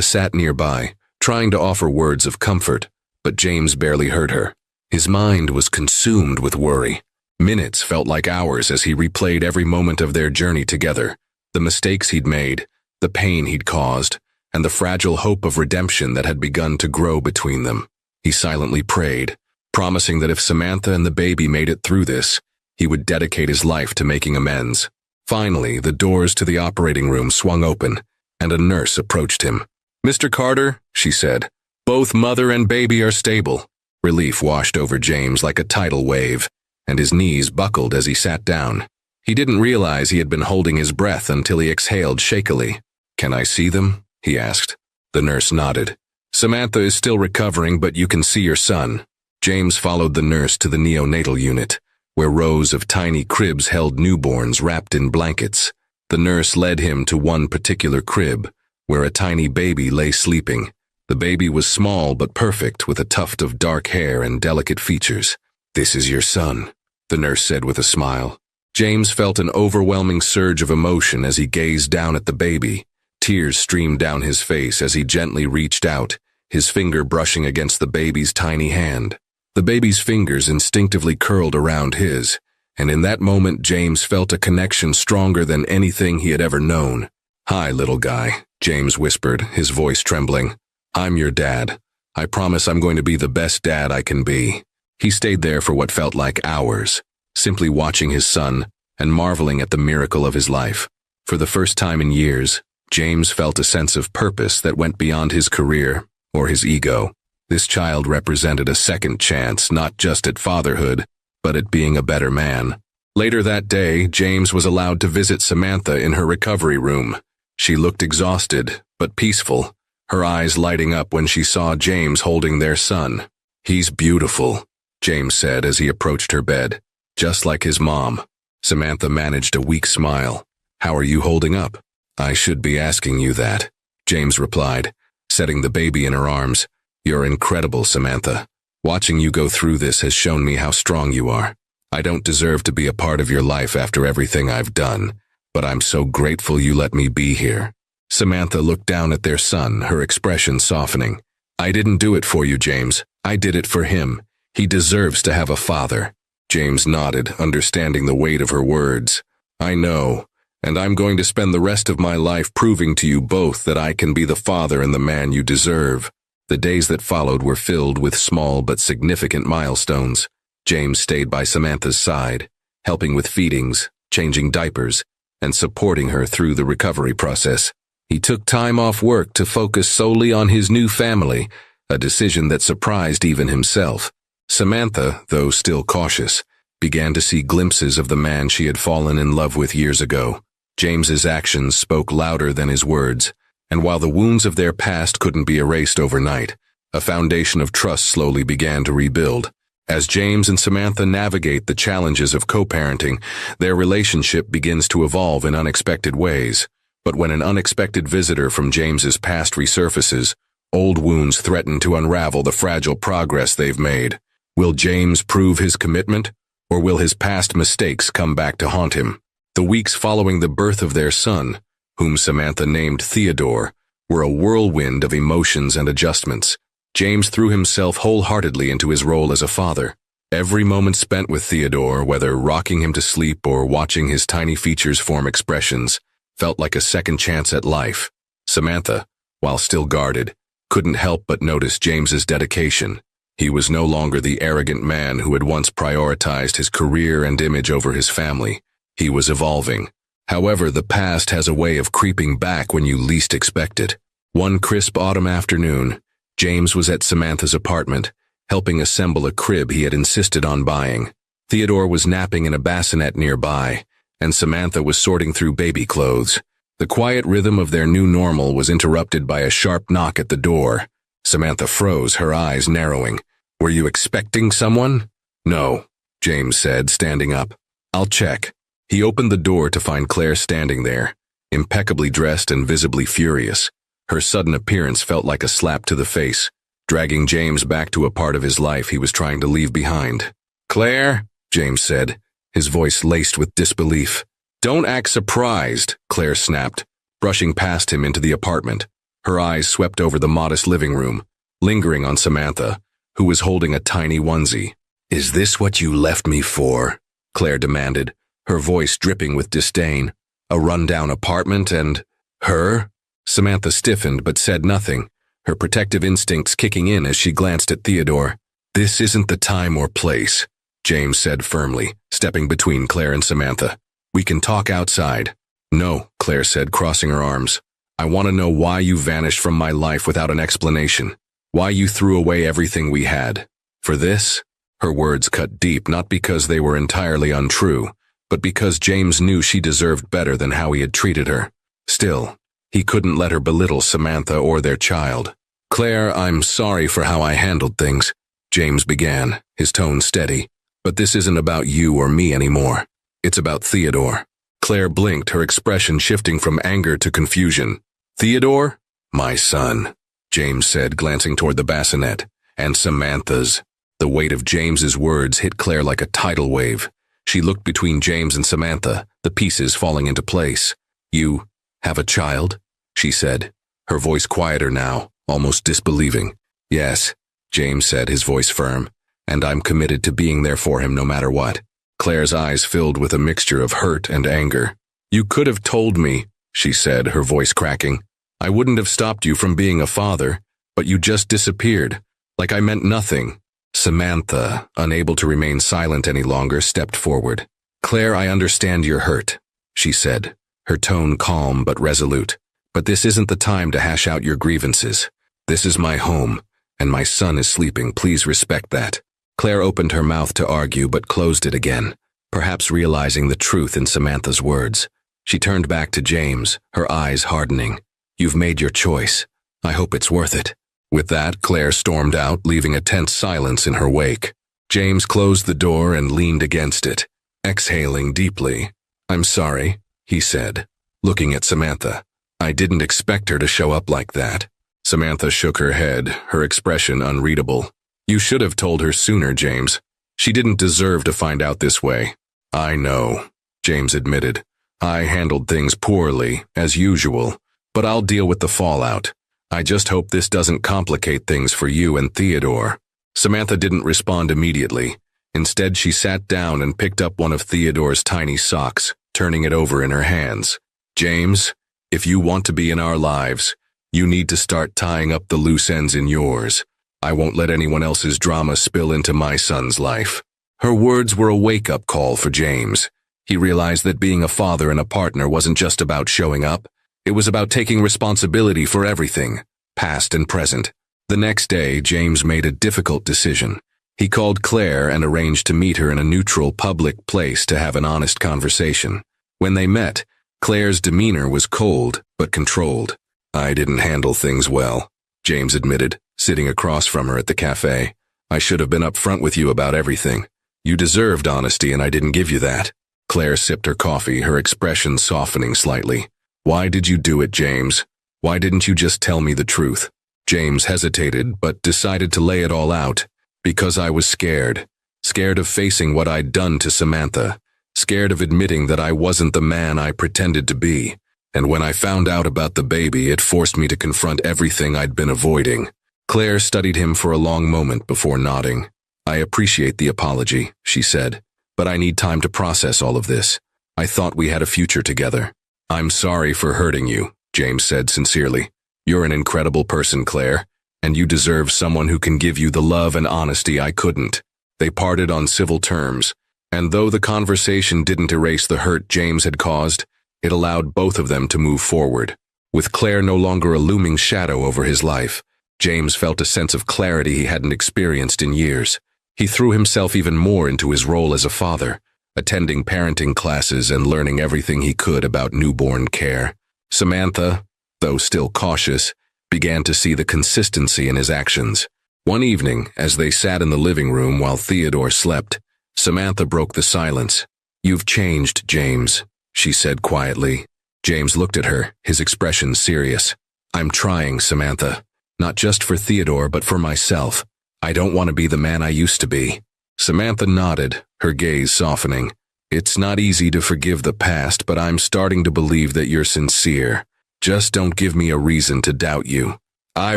sat nearby, trying to offer words of comfort, but James barely heard her. His mind was consumed with worry. Minutes felt like hours as he replayed every moment of their journey together, the mistakes he'd made, the pain he'd caused, and the fragile hope of redemption that had begun to grow between them. He silently prayed, promising that if Samantha and the baby made it through this, he would dedicate his life to making amends. Finally, the doors to the operating room swung open, and a nurse approached him. "Mr. Carter," she said, Both mother and baby are stable. Relief washed over James like a tidal wave, and his knees buckled as he sat down. He didn't realize he had been holding his breath until he exhaled shakily. "Can I see them?" he asked. The nurse nodded. "Samantha is still recovering, but you can see your son." James followed the nurse to the neonatal unit, where rows of tiny cribs held newborns wrapped in blankets. The nurse led him to one particular crib, where a tiny baby lay sleeping. The baby was small but perfect, with a tuft of dark hair and delicate features. "This is your son," the nurse said with a smile. James felt an overwhelming surge of emotion as he gazed down at the baby. Tears streamed down his face as he gently reached out, his finger brushing against the baby's tiny hand. The baby's fingers instinctively curled around his, and in that moment James felt a connection stronger than anything he had ever known. "Hi, little guy," James whispered, his voice trembling. "I'm your dad. I promise I'm going to be the best dad I can be." He stayed there for what felt like hours, simply watching his son and marveling at the miracle of his life. For the first time in years, James felt a sense of purpose that went beyond his career or his ego. This child represented a second chance, not just at fatherhood, but at being a better man. Later that day, James was allowed to visit Samantha in her recovery room. She looked exhausted, but peaceful, her eyes lighting up when she saw James holding their son. "He's beautiful," James said as he approached her bed. "Just like his mom." Samantha managed a weak smile. "How are you holding up?" "I should be asking you that," James replied, setting the baby in her arms. "You're incredible, Samantha. Watching you go through this has shown me how strong you are. I don't deserve to be a part of your life after everything I've done, but I'm so grateful you let me be here." Samantha looked down at their son, her expression softening. "I didn't do it for you, James. I did it for him. He deserves to have a father." James nodded, understanding the weight of her words. "I know, and I'm going to spend the rest of my life proving to you both that I can be the father and the man you deserve." The days that followed were filled with small but significant milestones. James stayed by Samantha's side, helping with feedings, changing diapers, and supporting her through the recovery process. He took time off work to focus solely on his new family, a decision that surprised even himself. Samantha, though still cautious, began to see glimpses of the man she had fallen in love with years ago. James's actions spoke louder than his words, and while the wounds of their past couldn't be erased overnight, a foundation of trust slowly began to rebuild. As James and Samantha navigate the challenges of co-parenting, their relationship begins to evolve in unexpected ways. But when an unexpected visitor from James's past resurfaces, old wounds threaten to unravel the fragile progress they've made. Will James prove his commitment, or will his past mistakes come back to haunt him? The weeks following the birth of their son, whom Samantha named Theodore, were a whirlwind of emotions and adjustments. James threw himself wholeheartedly into his role as a father. Every moment spent with Theodore, whether rocking him to sleep or watching his tiny features form expressions, felt like a second chance at life. Samantha, while still guarded, couldn't help but notice James's dedication. He was no longer the arrogant man who had once prioritized his career and image over his family. He was evolving. However, the past has a way of creeping back when you least expect it. One crisp autumn afternoon, James was at Samantha's apartment, helping assemble a crib he had insisted on buying. Theodore was napping in a bassinet nearby, and Samantha was sorting through baby clothes. The quiet rhythm of their new normal was interrupted by a sharp knock at the door. Samantha froze, her eyes narrowing. "Were you expecting someone?" "No," James said, standing up. "I'll check." He opened the door to find Claire standing there, impeccably dressed and visibly furious. Her sudden appearance felt like a slap to the face, dragging James back to a part of his life he was trying to leave behind. "Claire," James said, his voice laced with disbelief. "Don't act surprised," Claire snapped, brushing past him into the apartment. Her eyes swept over the modest living room, lingering on Samantha, who was holding a tiny onesie. "Is this what you left me for?" Claire demanded, her voice dripping with disdain. "A rundown apartment and her?" Samantha stiffened but said nothing, her protective instincts kicking in as she glanced at Theodore. "This isn't the time or place," James said firmly, stepping between Claire and Samantha. "We can talk outside." "No," Claire said, crossing her arms. "I want to know why you vanished from my life without an explanation. Why you threw away everything we had. For this? Her words cut deep, not because they were entirely untrue, but because James knew she deserved better than how he had treated her. Still, he couldn't let her belittle Samantha or their child. Claire, I'm sorry for how I handled things, James began, his tone steady. But this isn't about you or me anymore. It's about Theodore. Claire blinked, her expression shifting from anger to confusion. Theodore? My son, James said, glancing toward the bassinet. And Samantha's. The weight of James's words hit Claire like a tidal wave. She looked between James and Samantha, the pieces falling into place. You have a child? She said, her voice quieter now, almost disbelieving. Yes, James said, his voice firm. And I'm committed to being there for him no matter what. Claire's eyes filled with a mixture of hurt and anger. You could have told me, she said, her voice cracking. I wouldn't have stopped you from being a father, but you just disappeared, like I meant nothing. Samantha, unable to remain silent any longer, stepped forward. Claire, I understand you're hurt, she said, her tone calm but resolute. But this isn't the time to hash out your grievances. This is my home, and my son is sleeping. Please respect that. Claire opened her mouth to argue but closed it again, perhaps realizing the truth in Samantha's words. She turned back to James, her eyes hardening. You've made your choice. I hope it's worth it. With that, Claire stormed out, leaving a tense silence in her wake. James closed the door and leaned against it, exhaling deeply. I'm sorry, he said, looking at Samantha. I didn't expect her to show up like that. Samantha shook her head, her expression unreadable. You should have told her sooner, James. She didn't deserve to find out this way. I know, James admitted. I handled things poorly, as usual, but I'll deal with the fallout. I just hope this doesn't complicate things for you and Theodore. Samantha didn't respond immediately. Instead, she sat down and picked up one of Theodore's tiny socks, turning it over in her hands. James, if you want to be in our lives, you need to start tying up the loose ends in yours. I won't let anyone else's drama spill into my son's life. Her words were a wake-up call for James. He realized that being a father and a partner wasn't just about showing up. It was about taking responsibility for everything, past and present. The next day, James made a difficult decision. He called Claire and arranged to meet her in a neutral public place to have an honest conversation. When they met, Claire's demeanor was cold but controlled. I didn't handle things well, James admitted, sitting across from her at the cafe. I should have been upfront with you about everything. You deserved honesty and I didn't give you that. Claire sipped her coffee, her expression softening slightly. Why did you do it, James? Why didn't you just tell me the truth? James hesitated, but decided to lay it all out. Because I was scared. Scared of facing what I'd done to Samantha. Scared of admitting that I wasn't the man I pretended to be. And when I found out about the baby, it forced me to confront everything I'd been avoiding. Claire studied him for a long moment before nodding. I appreciate the apology, she said, but I need time to process all of this. I thought we had a future together. I'm sorry for hurting you, James said sincerely. You're an incredible person, Claire, and you deserve someone who can give you the love and honesty I couldn't. They parted on civil terms, and though the conversation didn't erase the hurt James had caused, it allowed both of them to move forward. With Claire no longer a looming shadow over his life, James felt a sense of clarity he hadn't experienced in years. He threw himself even more into his role as a father, attending parenting classes and learning everything he could about newborn care. Samantha, though still cautious, began to see the consistency in his actions. One evening, as they sat in the living room while Theodore slept, Samantha broke the silence. You've changed, James, she said quietly. James looked at her, his expression serious. I'm trying, Samantha. Not just for Theodore, but for myself. I don't want to be the man I used to be. Samantha nodded, her gaze softening. It's not easy to forgive the past, but I'm starting to believe that you're sincere. Just don't give me a reason to doubt you. I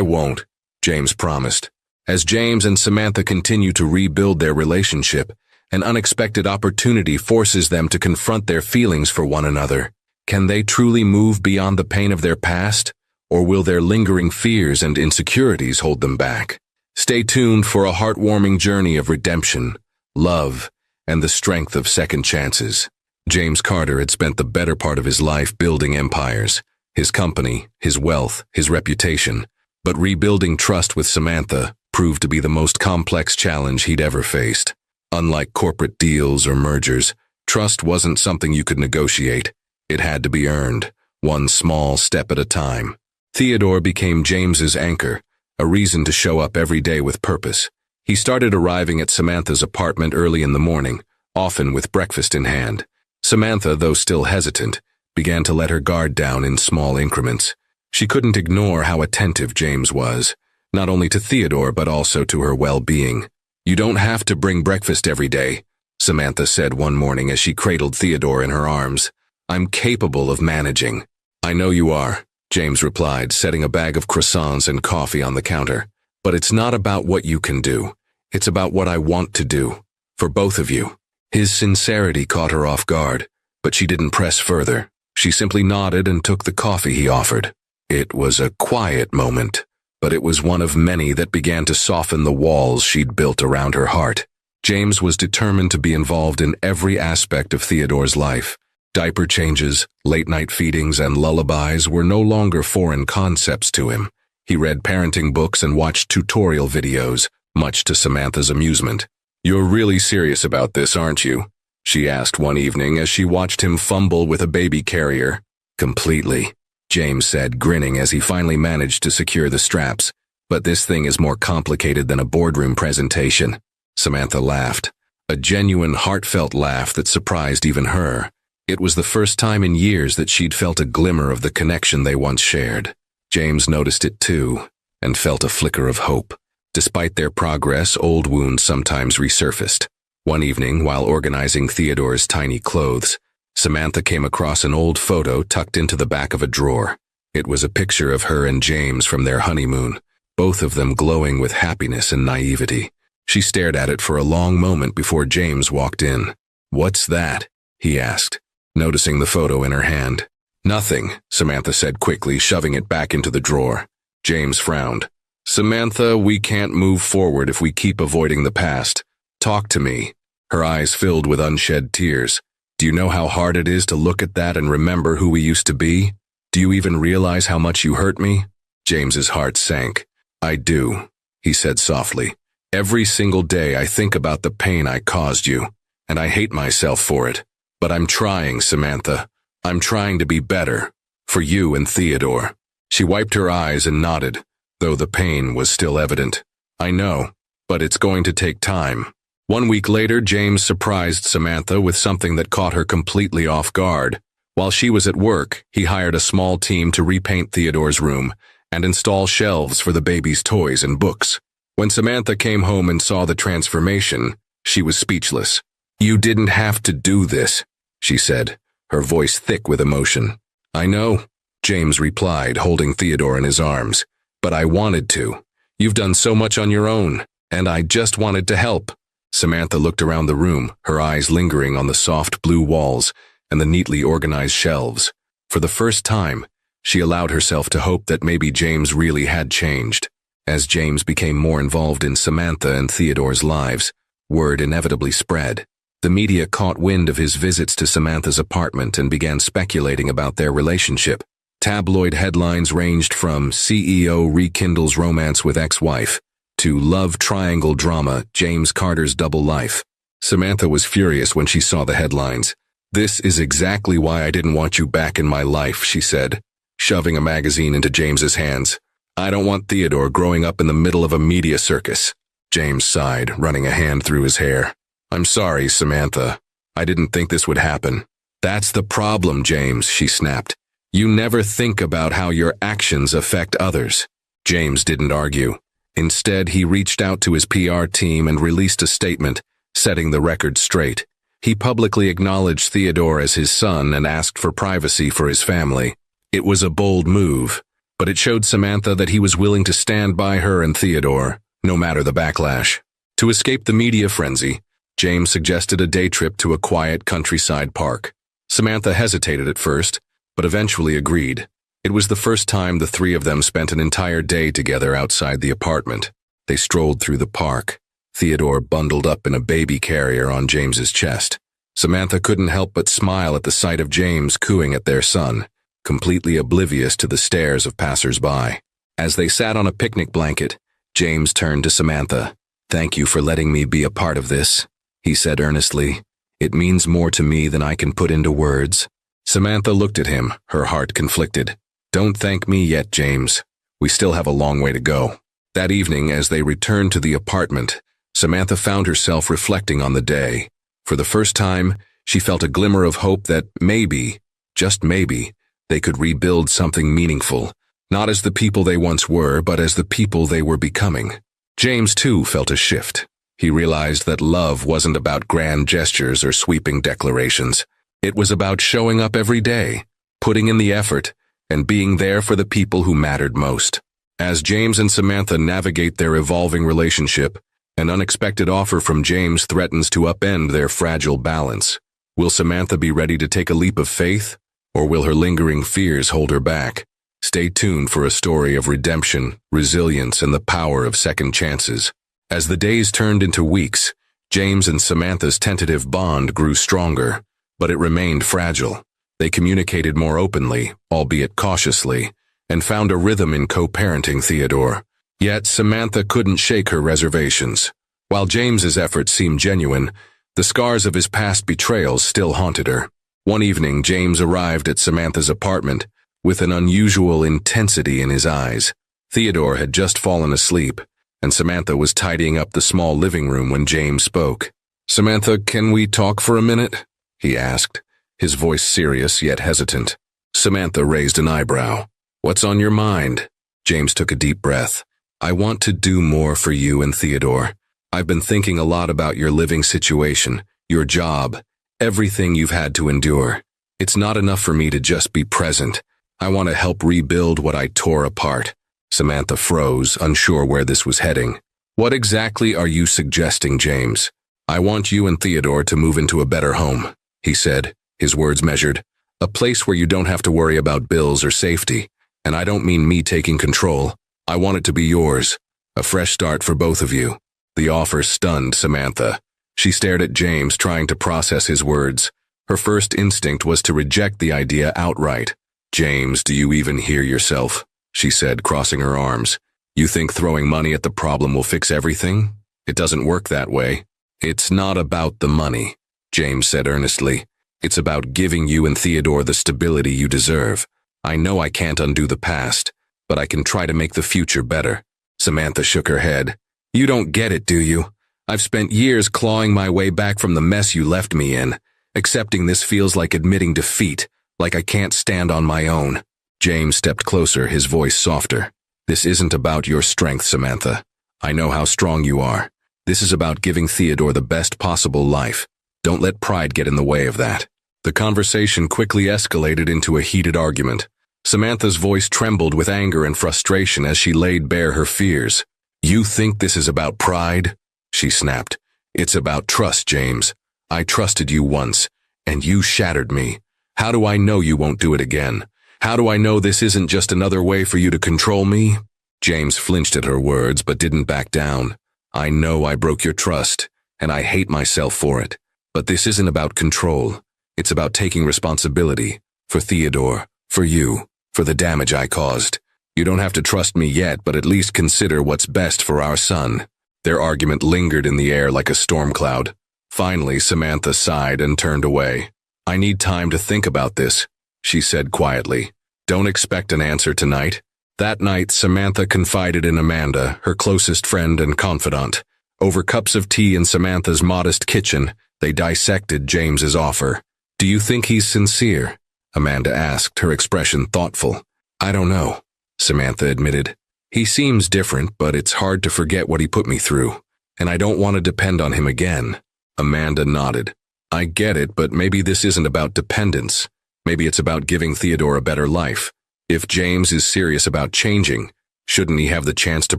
won't, James promised. As James and Samantha continue to rebuild their relationship, an unexpected opportunity forces them to confront their feelings for one another. Can they truly move beyond the pain of their past, or will their lingering fears and insecurities hold them back? Stay tuned for a heartwarming journey of redemption, love, and the strength of second chances. James Carter had spent the better part of his life building empires, his company, his wealth, his reputation. But rebuilding trust with Samantha proved to be the most complex challenge he'd ever faced. Unlike corporate deals or mergers, trust wasn't something you could negotiate. It had to be earned, one small step at a time. Theodore became James's anchor, a reason to show up every day with purpose. He started arriving at Samantha's apartment early in the morning, often with breakfast in hand. Samantha, though still hesitant, began to let her guard down in small increments. She couldn't ignore how attentive James was, not only to Theodore but also to her well-being. "You don't have to bring breakfast every day," Samantha said one morning as she cradled Theodore in her arms. "I'm capable of managing." "I know you are," James replied, setting a bag of croissants and coffee on the counter. "But it's not about what you can do. It's about what I want to do, for both of you." His sincerity caught her off guard, but she didn't press further. She simply nodded and took the coffee he offered. It was a quiet moment, but it was one of many that began to soften the walls she'd built around her heart. James was determined to be involved in every aspect of Theodore's life. Diaper changes, late-night feedings, and lullabies were no longer foreign concepts to him. He read parenting books and watched tutorial videos, much to Samantha's amusement. "You're really serious about this, aren't you?" she asked one evening as she watched him fumble with a baby carrier. "Completely," James said, grinning as he finally managed to secure the straps. "But this thing is more complicated than a boardroom presentation." Samantha laughed, a genuine, heartfelt laugh that surprised even her. It was the first time in years that she'd felt a glimmer of the connection they once shared. James noticed it too, and felt a flicker of hope. Despite their progress, old wounds sometimes resurfaced. One evening, while organizing Theodore's tiny clothes, Samantha came across an old photo tucked into the back of a drawer. It was a picture of her and James from their honeymoon, both of them glowing with happiness and naivety. She stared at it for a long moment before James walked in. "What's that?" he asked, noticing the photo in her hand. "Nothing," Samantha said quickly, shoving it back into the drawer. James frowned. "Samantha, we can't move forward if we keep avoiding the past. Talk to me." Her eyes filled with unshed tears. "Do you know how hard it is to look at that and remember who we used to be? Do you even realize how much you hurt me?" James's heart sank. "I do," he said softly. "Every single day I think about the pain I caused you, and I hate myself for it. But I'm trying, Samantha. I'm trying to be better. For you and Theodore." She wiped her eyes and nodded, though the pain was still evident. "I know, but it's going to take time." 1 week later, James surprised Samantha with something that caught her completely off guard. While she was at work, he hired a small team to repaint Theodore's room and install shelves for the baby's toys and books. When Samantha came home and saw the transformation, she was speechless. "You didn't have to do this," she said, her voice thick with emotion. "I know," James replied, holding Theodore in his arms. "But I wanted to. You've done so much on your own, and I just wanted to help." Samantha looked around the room, her eyes lingering on the soft blue walls and the neatly organized shelves. For the first time, she allowed herself to hope that maybe James really had changed. As James became more involved in Samantha and Theodore's lives, word inevitably spread. The media caught wind of his visits to Samantha's apartment and began speculating about their relationship. Tabloid headlines ranged from "CEO rekindles romance with ex-wife" to "Love triangle drama, James Carter's double life." Samantha was furious when she saw the headlines. "This is exactly why I didn't want you back in my life," she said, shoving a magazine into James's hands. "I don't want Theodore growing up in the middle of a media circus." James sighed, running a hand through his hair. "I'm sorry, Samantha. I didn't think this would happen." "That's the problem, James," she snapped. "You never think about how your actions affect others." James didn't argue. Instead, he reached out to his PR team and released a statement, setting the record straight. He publicly acknowledged Theodore as his son and asked for privacy for his family. It was a bold move, but it showed Samantha that he was willing to stand by her and Theodore, no matter the backlash. To escape the media frenzy, James suggested a day trip to a quiet countryside park. Samantha hesitated at first, but eventually agreed. It was the first time the three of them spent an entire day together outside the apartment. They strolled through the park, Theodore bundled up in a baby carrier on James's chest. Samantha couldn't help but smile at the sight of James cooing at their son, completely oblivious to the stares of passers-by. As they sat on a picnic blanket, James turned to Samantha. "Thank you for letting me be a part of this," he said earnestly. "It means more to me than I can put into words." Samantha looked at him, her heart conflicted. "Don't thank me yet, James. We still have a long way to go." That evening, as they returned to the apartment, Samantha found herself reflecting on the day. For the first time, she felt a glimmer of hope that maybe, just maybe, they could rebuild something meaningful, not as the people they once were, but as the people they were becoming. James, too, felt a shift. He realized that love wasn't about grand gestures or sweeping declarations. It was about showing up every day, putting in the effort, and being there for the people who mattered most. As James and Samantha navigate their evolving relationship, an unexpected offer from James threatens to upend their fragile balance. Will Samantha be ready to take a leap of faith, or will her lingering fears hold her back? Stay tuned for a story of redemption, resilience, and the power of second chances. As the days turned into weeks, James and Samantha's tentative bond grew stronger, but it remained fragile. They communicated more openly, albeit cautiously, and found a rhythm in co-parenting Theodore. Yet Samantha couldn't shake her reservations. While James's efforts seemed genuine, the scars of his past betrayals still haunted her. One evening, James arrived at Samantha's apartment with an unusual intensity in his eyes. Theodore had just fallen asleep, and Samantha was tidying up the small living room when James spoke. "Samantha, can we talk for a minute?" he asked, his voice serious yet hesitant. Samantha raised an eyebrow. "What's on your mind?" James took a deep breath. "I want to do more for you and Theodore. I've been thinking a lot about your living situation, your job, everything you've had to endure. It's not enough for me to just be present. I want to help rebuild what I tore apart." Samantha froze, unsure where this was heading. "What exactly are you suggesting, James?" "I want you and Theodore to move into a better home," he said, his words measured. "A place where you don't have to worry about bills or safety. And I don't mean me taking control. I want it to be yours. A fresh start for both of you." The offer stunned Samantha. She stared at James, trying to process his words. Her first instinct was to reject the idea outright. "James, do you even hear yourself?" she said, crossing her arms. "You think throwing money at the problem will fix everything? It doesn't work that way." "It's not about the money," James said earnestly. "It's about giving you and Theodore the stability you deserve. I know I can't undo the past, but I can try to make the future better." Samantha shook her head. "You don't get it, do you? I've spent years clawing my way back from the mess you left me in. Accepting this feels like admitting defeat, like I can't stand on my own." James stepped closer, his voice softer. "This isn't about your strength, Samantha. I know how strong you are. This is about giving Theodore the best possible life. Don't let pride get in the way of that." The conversation quickly escalated into a heated argument. Samantha's voice trembled with anger and frustration as she laid bare her fears. "You think this is about pride?" she snapped. "It's about trust, James. I trusted you once, and you shattered me. How do I know you won't do it again? How do I know this isn't just another way for you to control me?" James flinched at her words but didn't back down. "I know I broke your trust, and I hate myself for it. But this isn't about control. It's about taking responsibility. For Theodore, for you, for the damage I caused. You don't have to trust me yet, but at least consider what's best for our son." Their argument lingered in the air like a storm cloud. Finally, Samantha sighed and turned away. "I need time to think about this," she said quietly. "Don't expect an answer tonight." That night, Samantha confided in Amanda, her closest friend and confidant. Over cups of tea in Samantha's modest kitchen, they dissected James's offer. "Do you think he's sincere?" Amanda asked, her expression thoughtful. "I don't know," Samantha admitted. "He seems different, but it's hard to forget what he put me through, and I don't want to depend on him again." Amanda nodded. "I get it, but maybe this isn't about dependence. Maybe it's about giving Theodore a better life. If James is serious about changing, shouldn't he have the chance to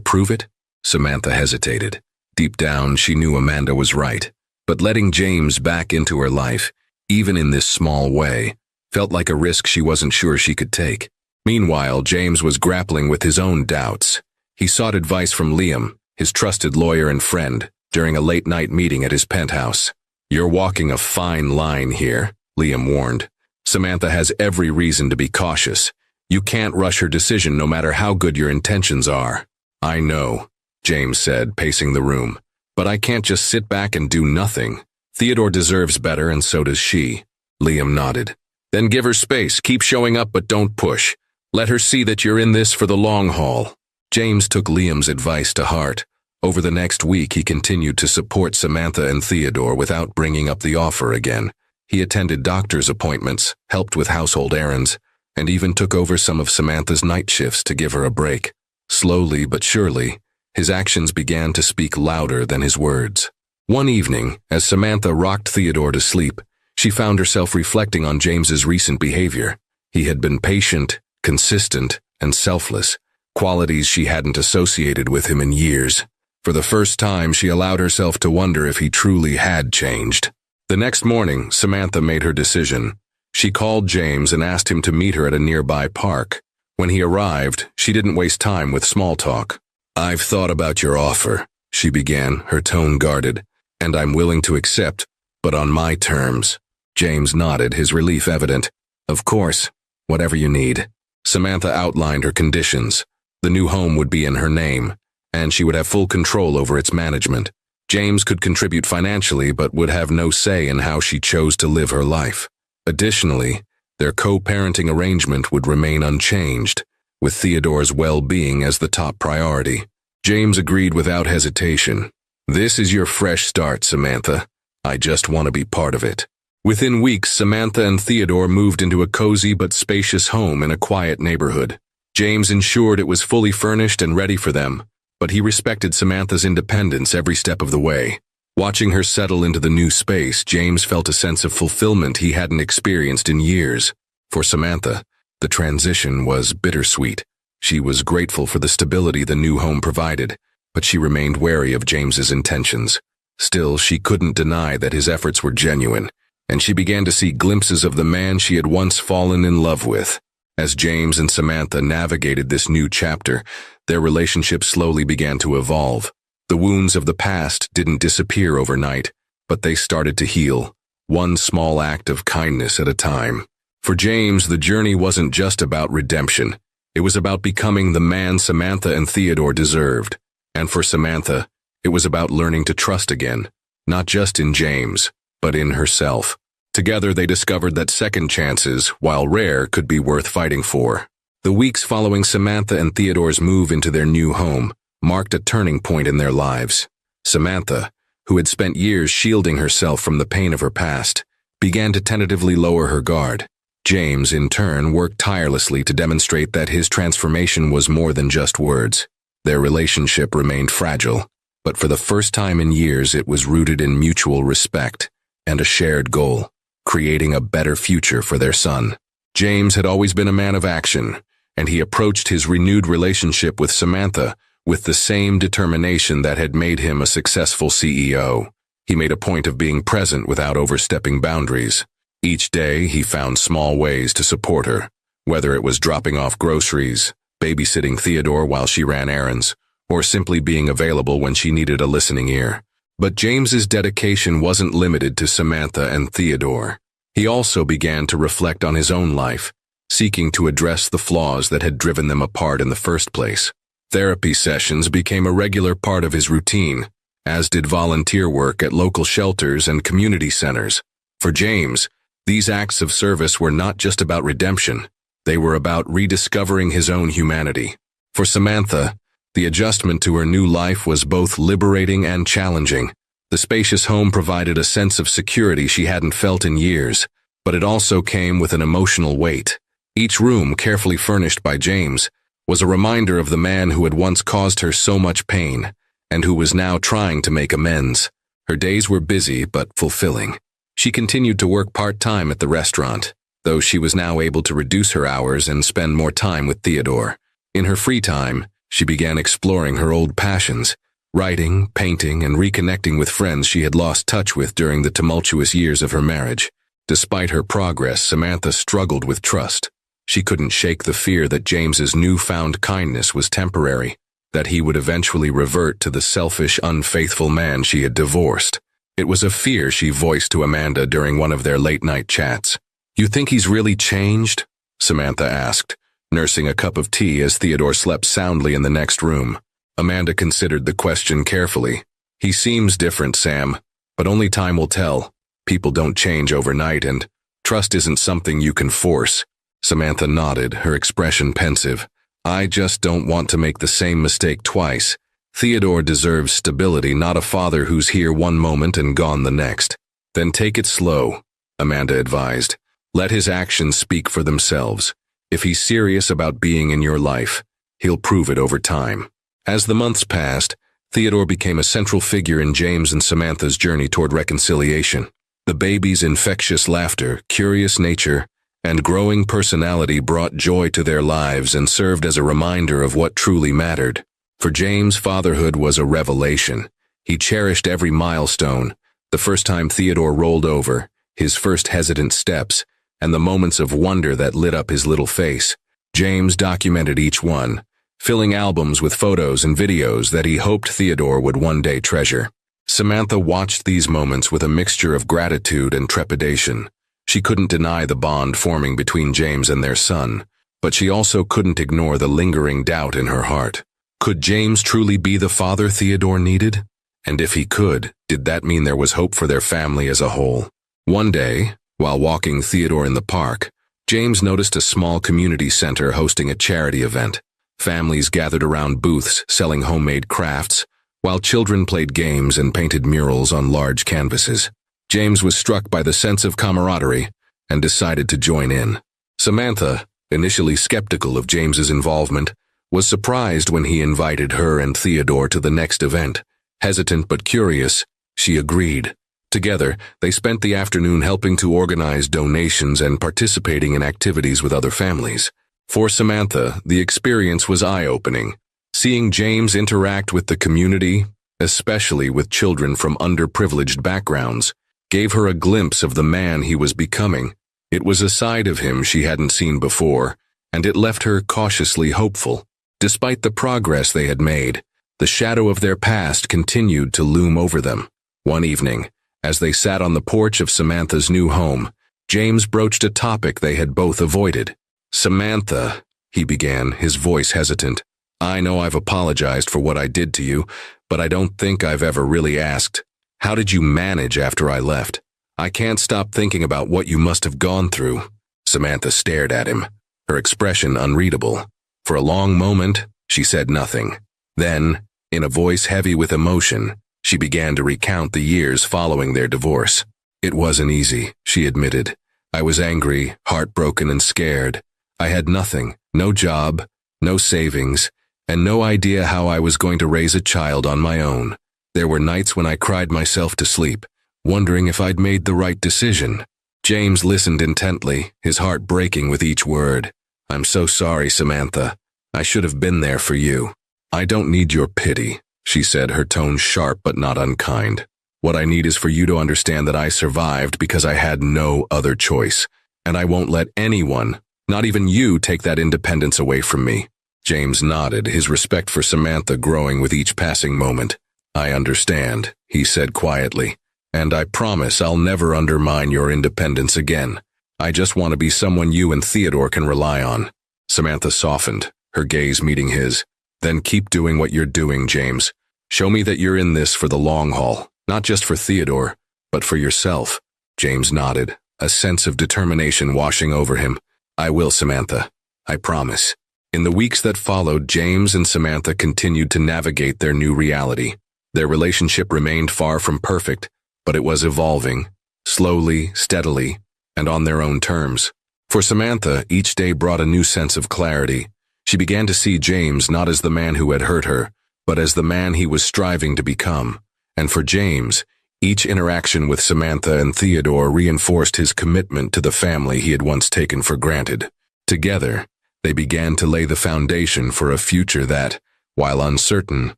prove it?" Samantha hesitated. Deep down, she knew Amanda was right, but letting James back into her life, even in this small way, felt like a risk she wasn't sure she could take. Meanwhile, James was grappling with his own doubts. He sought advice from Liam, his trusted lawyer and friend, during a late-night meeting at his penthouse. "You're walking a fine line here," Liam warned. "Samantha has every reason to be cautious. You can't rush her decision no matter how good your intentions are. I know, James said, pacing the room. But I can't just sit back and do nothing. Theodore deserves better, and so does she. Liam nodded. Then give her space, keep showing up but don't push. Let her see that you're in this for the long haul. James took Liam's advice to heart. Over the next week, he continued to support Samantha and Theodore without bringing up the offer again. He attended doctor's appointments, helped with household errands, and even took over some of Samantha's night shifts to give her a break. Slowly but surely, his actions began to speak louder than his words. One evening, as Samantha rocked Theodore to sleep, she found herself reflecting on James's recent behavior. He had been patient, consistent, and selfless, qualities she hadn't associated with him in years. For the first time, she allowed herself to wonder if he truly had changed. The next morning, Samantha made her decision. She called James and asked him to meet her at a nearby park. When he arrived, she didn't waste time with small talk. "I've thought about your offer," she began, her tone guarded, "and I'm willing to accept, but on my terms." James nodded, his relief evident. "Of course, whatever you need." Samantha outlined her conditions. The new home would be in her name, and she would have full control over its management. James could contribute financially but would have no say in how she chose to live her life. Additionally, their co-parenting arrangement would remain unchanged, with Theodore's well-being as the top priority. James agreed without hesitation. "This is your fresh start, Samantha. I just want to be part of it." Within weeks, Samantha and Theodore moved into a cozy but spacious home in a quiet neighborhood. James ensured it was fully furnished and ready for them, but he respected Samantha's independence every step of the way. Watching her settle into the new space, James felt a sense of fulfillment he hadn't experienced in years. For Samantha, the transition was bittersweet. She was grateful for the stability the new home provided, but she remained wary of James's intentions. Still, she couldn't deny that his efforts were genuine, and she began to see glimpses of the man she had once fallen in love with. As James and Samantha navigated this new chapter, their relationship slowly began to evolve. The wounds of the past didn't disappear overnight, but they started to heal, one small act of kindness at a time. For James, the journey wasn't just about redemption. It was about becoming the man Samantha and Theodore deserved. And for Samantha, it was about learning to trust again, not just in James, but in herself. Together they discovered that second chances, while rare, could be worth fighting for. The weeks following Samantha and Theodore's move into their new home marked a turning point in their lives. Samantha, who had spent years shielding herself from the pain of her past, began to tentatively lower her guard. James, in turn, worked tirelessly to demonstrate that his transformation was more than just words. Their relationship remained fragile, but for the first time in years it was rooted in mutual respect and a shared goal, creating a better future for their son. James had always been a man of action, and he approached his renewed relationship with Samantha with the same determination that had made him a successful CEO. He made a point of being present without overstepping boundaries. Each day, he found small ways to support her, whether it was dropping off groceries, babysitting Theodore while she ran errands, or simply being available when she needed a listening ear. But James's dedication wasn't limited to Samantha and Theodore. He also began to reflect on his own life, seeking to address the flaws that had driven them apart in the first place. Therapy sessions became a regular part of his routine, as did volunteer work at local shelters and community centers. For James, these acts of service were not just about redemption. They were about rediscovering his own humanity. For Samantha, the adjustment to her new life was both liberating and challenging. The spacious home provided a sense of security she hadn't felt in years, but it also came with an emotional weight. Each room, carefully furnished by James, was a reminder of the man who had once caused her so much pain, and who was now trying to make amends. Her days were busy but fulfilling. She continued to work part-time at the restaurant, though she was now able to reduce her hours and spend more time with Theodore. In her free time, she began exploring her old passions, writing, painting, and reconnecting with friends she had lost touch with during the tumultuous years of her marriage. Despite her progress, Samantha struggled with trust. She couldn't shake the fear that James's newfound kindness was temporary, that he would eventually revert to the selfish, unfaithful man she had divorced. It was a fear she voiced to Amanda during one of their late-night chats. "You think he's really changed?" Samantha asked, nursing a cup of tea as Theodore slept soundly in the next room. Amanda considered the question carefully. He seems different, Sam, but only time will tell. People don't change overnight, and trust isn't something you can force. Samantha nodded, her expression pensive. I just don't want to make the same mistake twice. Theodore deserves stability, not a father who's here one moment and gone the next. Then take it slow, Amanda advised. Let his actions speak for themselves. If he's serious about being in your life, he'll prove it over time. As the months passed, Theodore became a central figure in James and Samantha's journey toward reconciliation. The baby's infectious laughter, curious nature, and growing personality brought joy to their lives and served as a reminder of what truly mattered. For James, fatherhood was a revelation. He cherished every milestone, the first time Theodore rolled over, his first hesitant steps, and the moments of wonder that lit up his little face. James documented each one, filling albums with photos and videos that he hoped Theodore would one day treasure. Samantha watched these moments with a mixture of gratitude and trepidation. She couldn't deny the bond forming between James and their son, but she also couldn't ignore the lingering doubt in her heart. Could James truly be the father Theodore needed? And if he could, did that mean there was hope for their family as a whole? One day, while walking Theodore in the park, James noticed a small community center hosting a charity event. Families gathered around booths selling homemade crafts, while children played games and painted murals on large canvases. James was struck by the sense of camaraderie and decided to join in. Samantha, initially skeptical of James's involvement, was surprised when he invited her and Theodore to the next event. Hesitant but curious, she agreed. Together, they spent the afternoon helping to organize donations and participating in activities with other families. For Samantha, the experience was eye-opening. Seeing James interact with the community, especially with children from underprivileged backgrounds, gave her a glimpse of the man he was becoming. It was a side of him she hadn't seen before, and it left her cautiously hopeful. Despite the progress they had made, the shadow of their past continued to loom over them. One evening, as they sat on the porch of Samantha's new home, James broached a topic they had both avoided. Samantha, he began, his voice hesitant, I know I've apologized for what I did to you, but I don't think I've ever really asked. How did you manage after I left? I can't stop thinking about what you must have gone through. Samantha stared at him, her expression unreadable. For a long moment, she said nothing. Then, in a voice heavy with emotion, she began to recount the years following their divorce. It wasn't easy, she admitted. I was angry, heartbroken, and scared. I had nothing, no job, no savings, and no idea how I was going to raise a child on my own. There were nights when I cried myself to sleep, wondering if I'd made the right decision. James listened intently, his heart breaking with each word. I'm so sorry, Samantha. I should have been there for you. I don't need your pity, she said, her tone sharp but not unkind. What I need is for you to understand that I survived because I had no other choice, and I won't let anyone, not even you, take that independence away from me. James nodded, his respect for Samantha growing with each passing moment. I understand, he said quietly, and I promise I'll never undermine your independence again. I just want to be someone you and Theodore can rely on. Samantha softened, her gaze meeting his. Then keep doing what you're doing, James. Show me that you're in this for the long haul, not just for Theodore, but for yourself. James nodded, a sense of determination washing over him. I will, Samantha. I promise. In the weeks that followed, James and Samantha continued to navigate their new reality. Their relationship remained far from perfect, but it was evolving, slowly, steadily, and on their own terms. For Samantha, each day brought a new sense of clarity. She began to see James not as the man who had hurt her, but as the man he was striving to become. And for James, each interaction with Samantha and Theodore reinforced his commitment to the family he had once taken for granted. Together, they began to lay the foundation for a future that, while uncertain,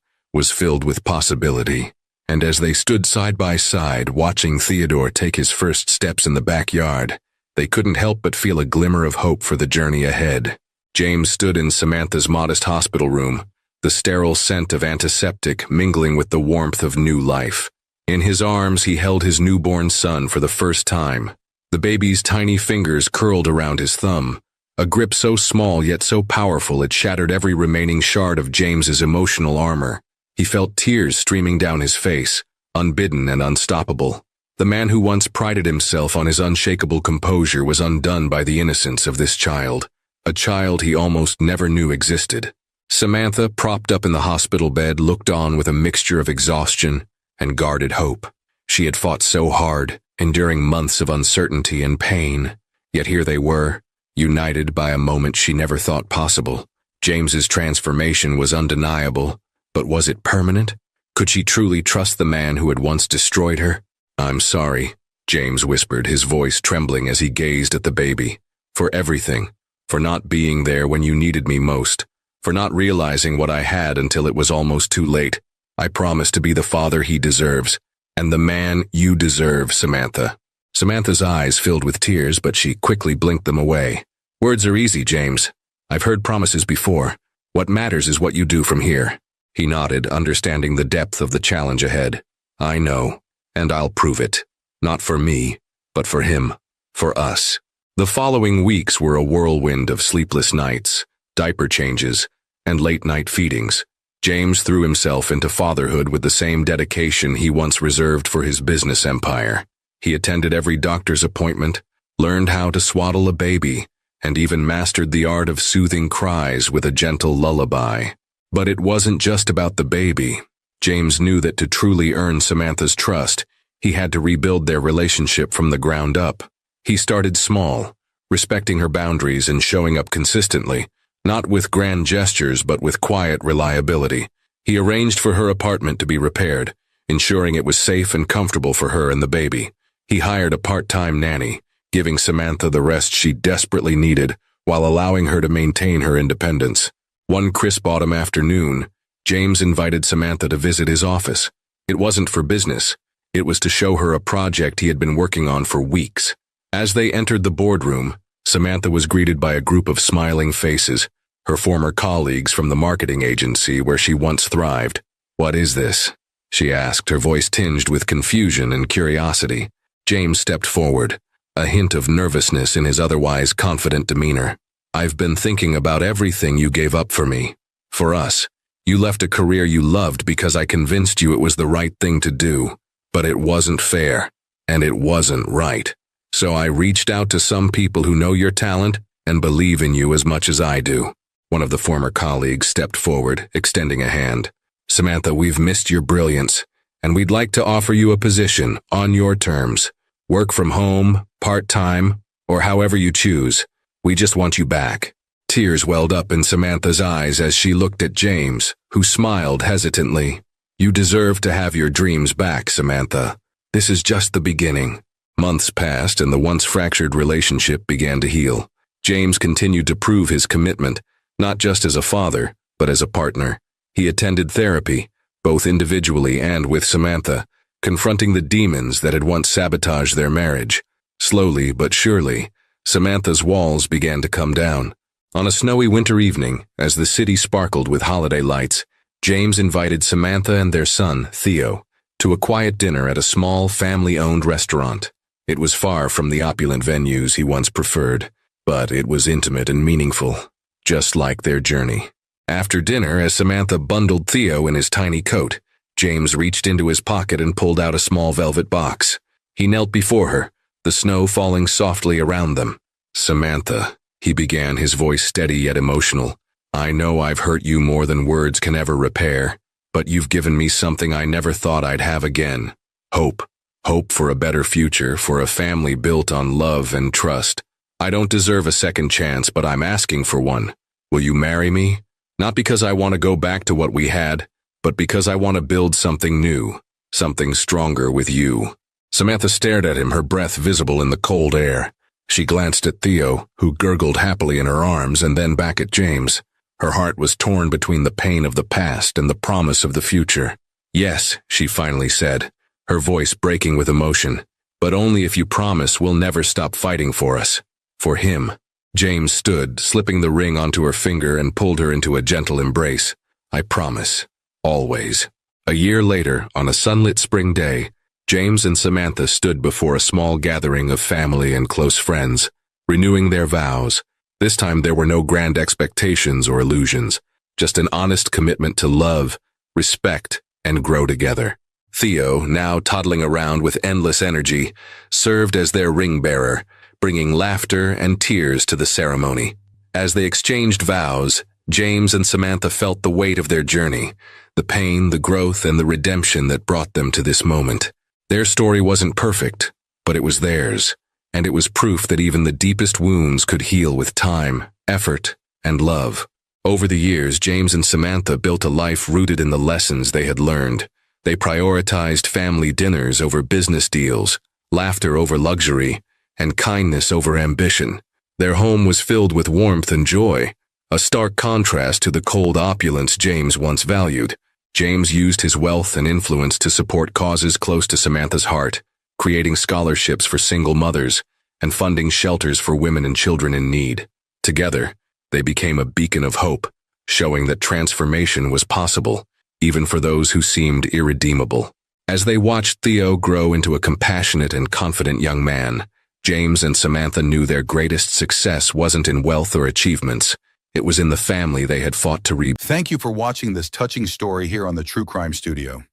was filled with possibility. And as they stood side by side, watching Theodore take his first steps in the backyard, they couldn't help but feel a glimmer of hope for the journey ahead. James stood in Samantha's modest hospital room, the sterile scent of antiseptic mingling with the warmth of new life. In his arms, he held his newborn son for the first time. The baby's tiny fingers curled around his thumb, A grip so small yet so powerful it shattered every remaining shard of James's emotional armor. He felt tears streaming down his face, unbidden and unstoppable. The man who once prided himself on his unshakable composure was undone by the innocence of this child, a child he almost never knew existed. Samantha, propped up in the hospital bed, looked on with a mixture of exhaustion and guarded hope. She had fought so hard, enduring months of uncertainty and pain, yet here they were, united by a moment she never thought possible. James's transformation was undeniable, but was it permanent? Could she truly trust the man who had once destroyed her? "I'm sorry," James whispered, his voice trembling as he gazed at the baby. "For everything. For not being there when you needed me most. For not realizing what I had until it was almost too late. I promise to be the father he deserves, and the man you deserve, Samantha." Samantha's eyes filled with tears, but she quickly blinked them away. "Words are easy, James. I've heard promises before. What matters is what you do from here." He nodded, understanding the depth of the challenge ahead. "I know, and I'll prove it. Not for me, but for him. For us." The following weeks were a whirlwind of sleepless nights, diaper changes, and late-night feedings. James threw himself into fatherhood with the same dedication he once reserved for his business empire. He attended every doctor's appointment, learned how to swaddle a baby, and even mastered the art of soothing cries with a gentle lullaby. But it wasn't just about the baby. James knew that to truly earn Samantha's trust, he had to rebuild their relationship from the ground up. He started small, respecting her boundaries and showing up consistently, not with grand gestures but with quiet reliability. He arranged for her apartment to be repaired, ensuring it was safe and comfortable for her and the baby. He hired a part-time nanny, giving Samantha the rest she desperately needed while allowing her to maintain her independence. One crisp autumn afternoon, James invited Samantha to visit his office. It wasn't for business. It was to show her a project he had been working on for weeks. As they entered the boardroom, Samantha was greeted by a group of smiling faces, her former colleagues from the marketing agency where she once thrived. "What is this?" she asked, her voice tinged with confusion and curiosity. James stepped forward, a hint of nervousness in his otherwise confident demeanor. "I've been thinking about everything you gave up for me. For us. You left a career you loved because I convinced you it was the right thing to do. But it wasn't fair, and it wasn't right. So I reached out to some people who know your talent and believe in you as much as I do." One of the former colleagues stepped forward, extending a hand. "Samantha, we've missed your brilliance, and we'd like to offer you a position on your terms. Work from home, part-time, or however you choose. We just want you back." Tears welled up in Samantha's eyes as she looked at James, who smiled hesitantly. "You deserve to have your dreams back, Samantha. This is just the beginning." Months passed and the once fractured relationship began to heal. James continued to prove his commitment, not just as a father, but as a partner. He attended therapy, both individually and with Samantha, confronting the demons that had once sabotaged their marriage. Slowly but surely, Samantha's walls began to come down. On a snowy winter evening, as the city sparkled with holiday lights, James invited Samantha and their son, Theo, to a quiet dinner at a small, family-owned restaurant. It was far from the opulent venues he once preferred, but it was intimate and meaningful, just like their journey. After dinner, as Samantha bundled Theo in his tiny coat, James reached into his pocket and pulled out a small velvet box. He knelt before her, the snow falling softly around them. "Samantha," he began, his voice steady yet emotional, "I know I've hurt you more than words can ever repair, but you've given me something I never thought I'd have again. Hope. Hope for a better future, for a family built on love and trust. I don't deserve a second chance, but I'm asking for one. Will you marry me? Not because I want to go back to what we had, but because I want to build something new, something stronger with you." Samantha stared at him, her breath visible in the cold air. She glanced at Theo, who gurgled happily in her arms, and then back at James. Her heart was torn between the pain of the past and the promise of the future. "Yes," she finally said, her voice breaking with emotion, "but only if you promise we'll never stop fighting for us. For him." James stood, slipping the ring onto her finger and pulled her into a gentle embrace. "I promise. Always." A year later, on a sunlit spring day, James and Samantha stood before a small gathering of family and close friends, renewing their vows. This time there were no grand expectations or illusions, just an honest commitment to love, respect, and grow together. Theo, now toddling around with endless energy, served as their ring-bearer, bringing laughter and tears to the ceremony. As they exchanged vows, James and Samantha felt the weight of their journey, the pain, the growth, and the redemption that brought them to this moment. Their story wasn't perfect, but it was theirs, and it was proof that even the deepest wounds could heal with time, effort, and love. Over the years, James and Samantha built a life rooted in the lessons they had learned. They prioritized family dinners over business deals, laughter over luxury, and kindness over ambition. Their home was filled with warmth and joy, a stark contrast to the cold opulence James once valued. James used his wealth and influence to support causes close to Samantha's heart, creating scholarships for single mothers and funding shelters for women and children in need. Together, they became a beacon of hope, showing that transformation was possible, even for those who seemed irredeemable. As they watched Theo grow into a compassionate and confident young man, James and Samantha knew their greatest success wasn't in wealth or achievements. It was in the family they had fought to rebuild. Thank you for watching this touching story here on the True Crime Studio.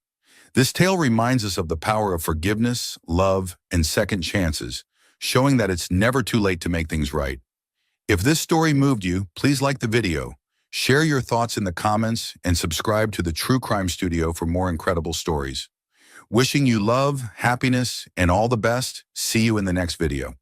This tale reminds us of the power of forgiveness, love, and second chances, showing that it's never too late to make things right. If this story moved you, please like the video, share your thoughts in the comments, and subscribe to the True Crime Studio for more incredible stories. Wishing you love, happiness, and all the best. See you in the next video.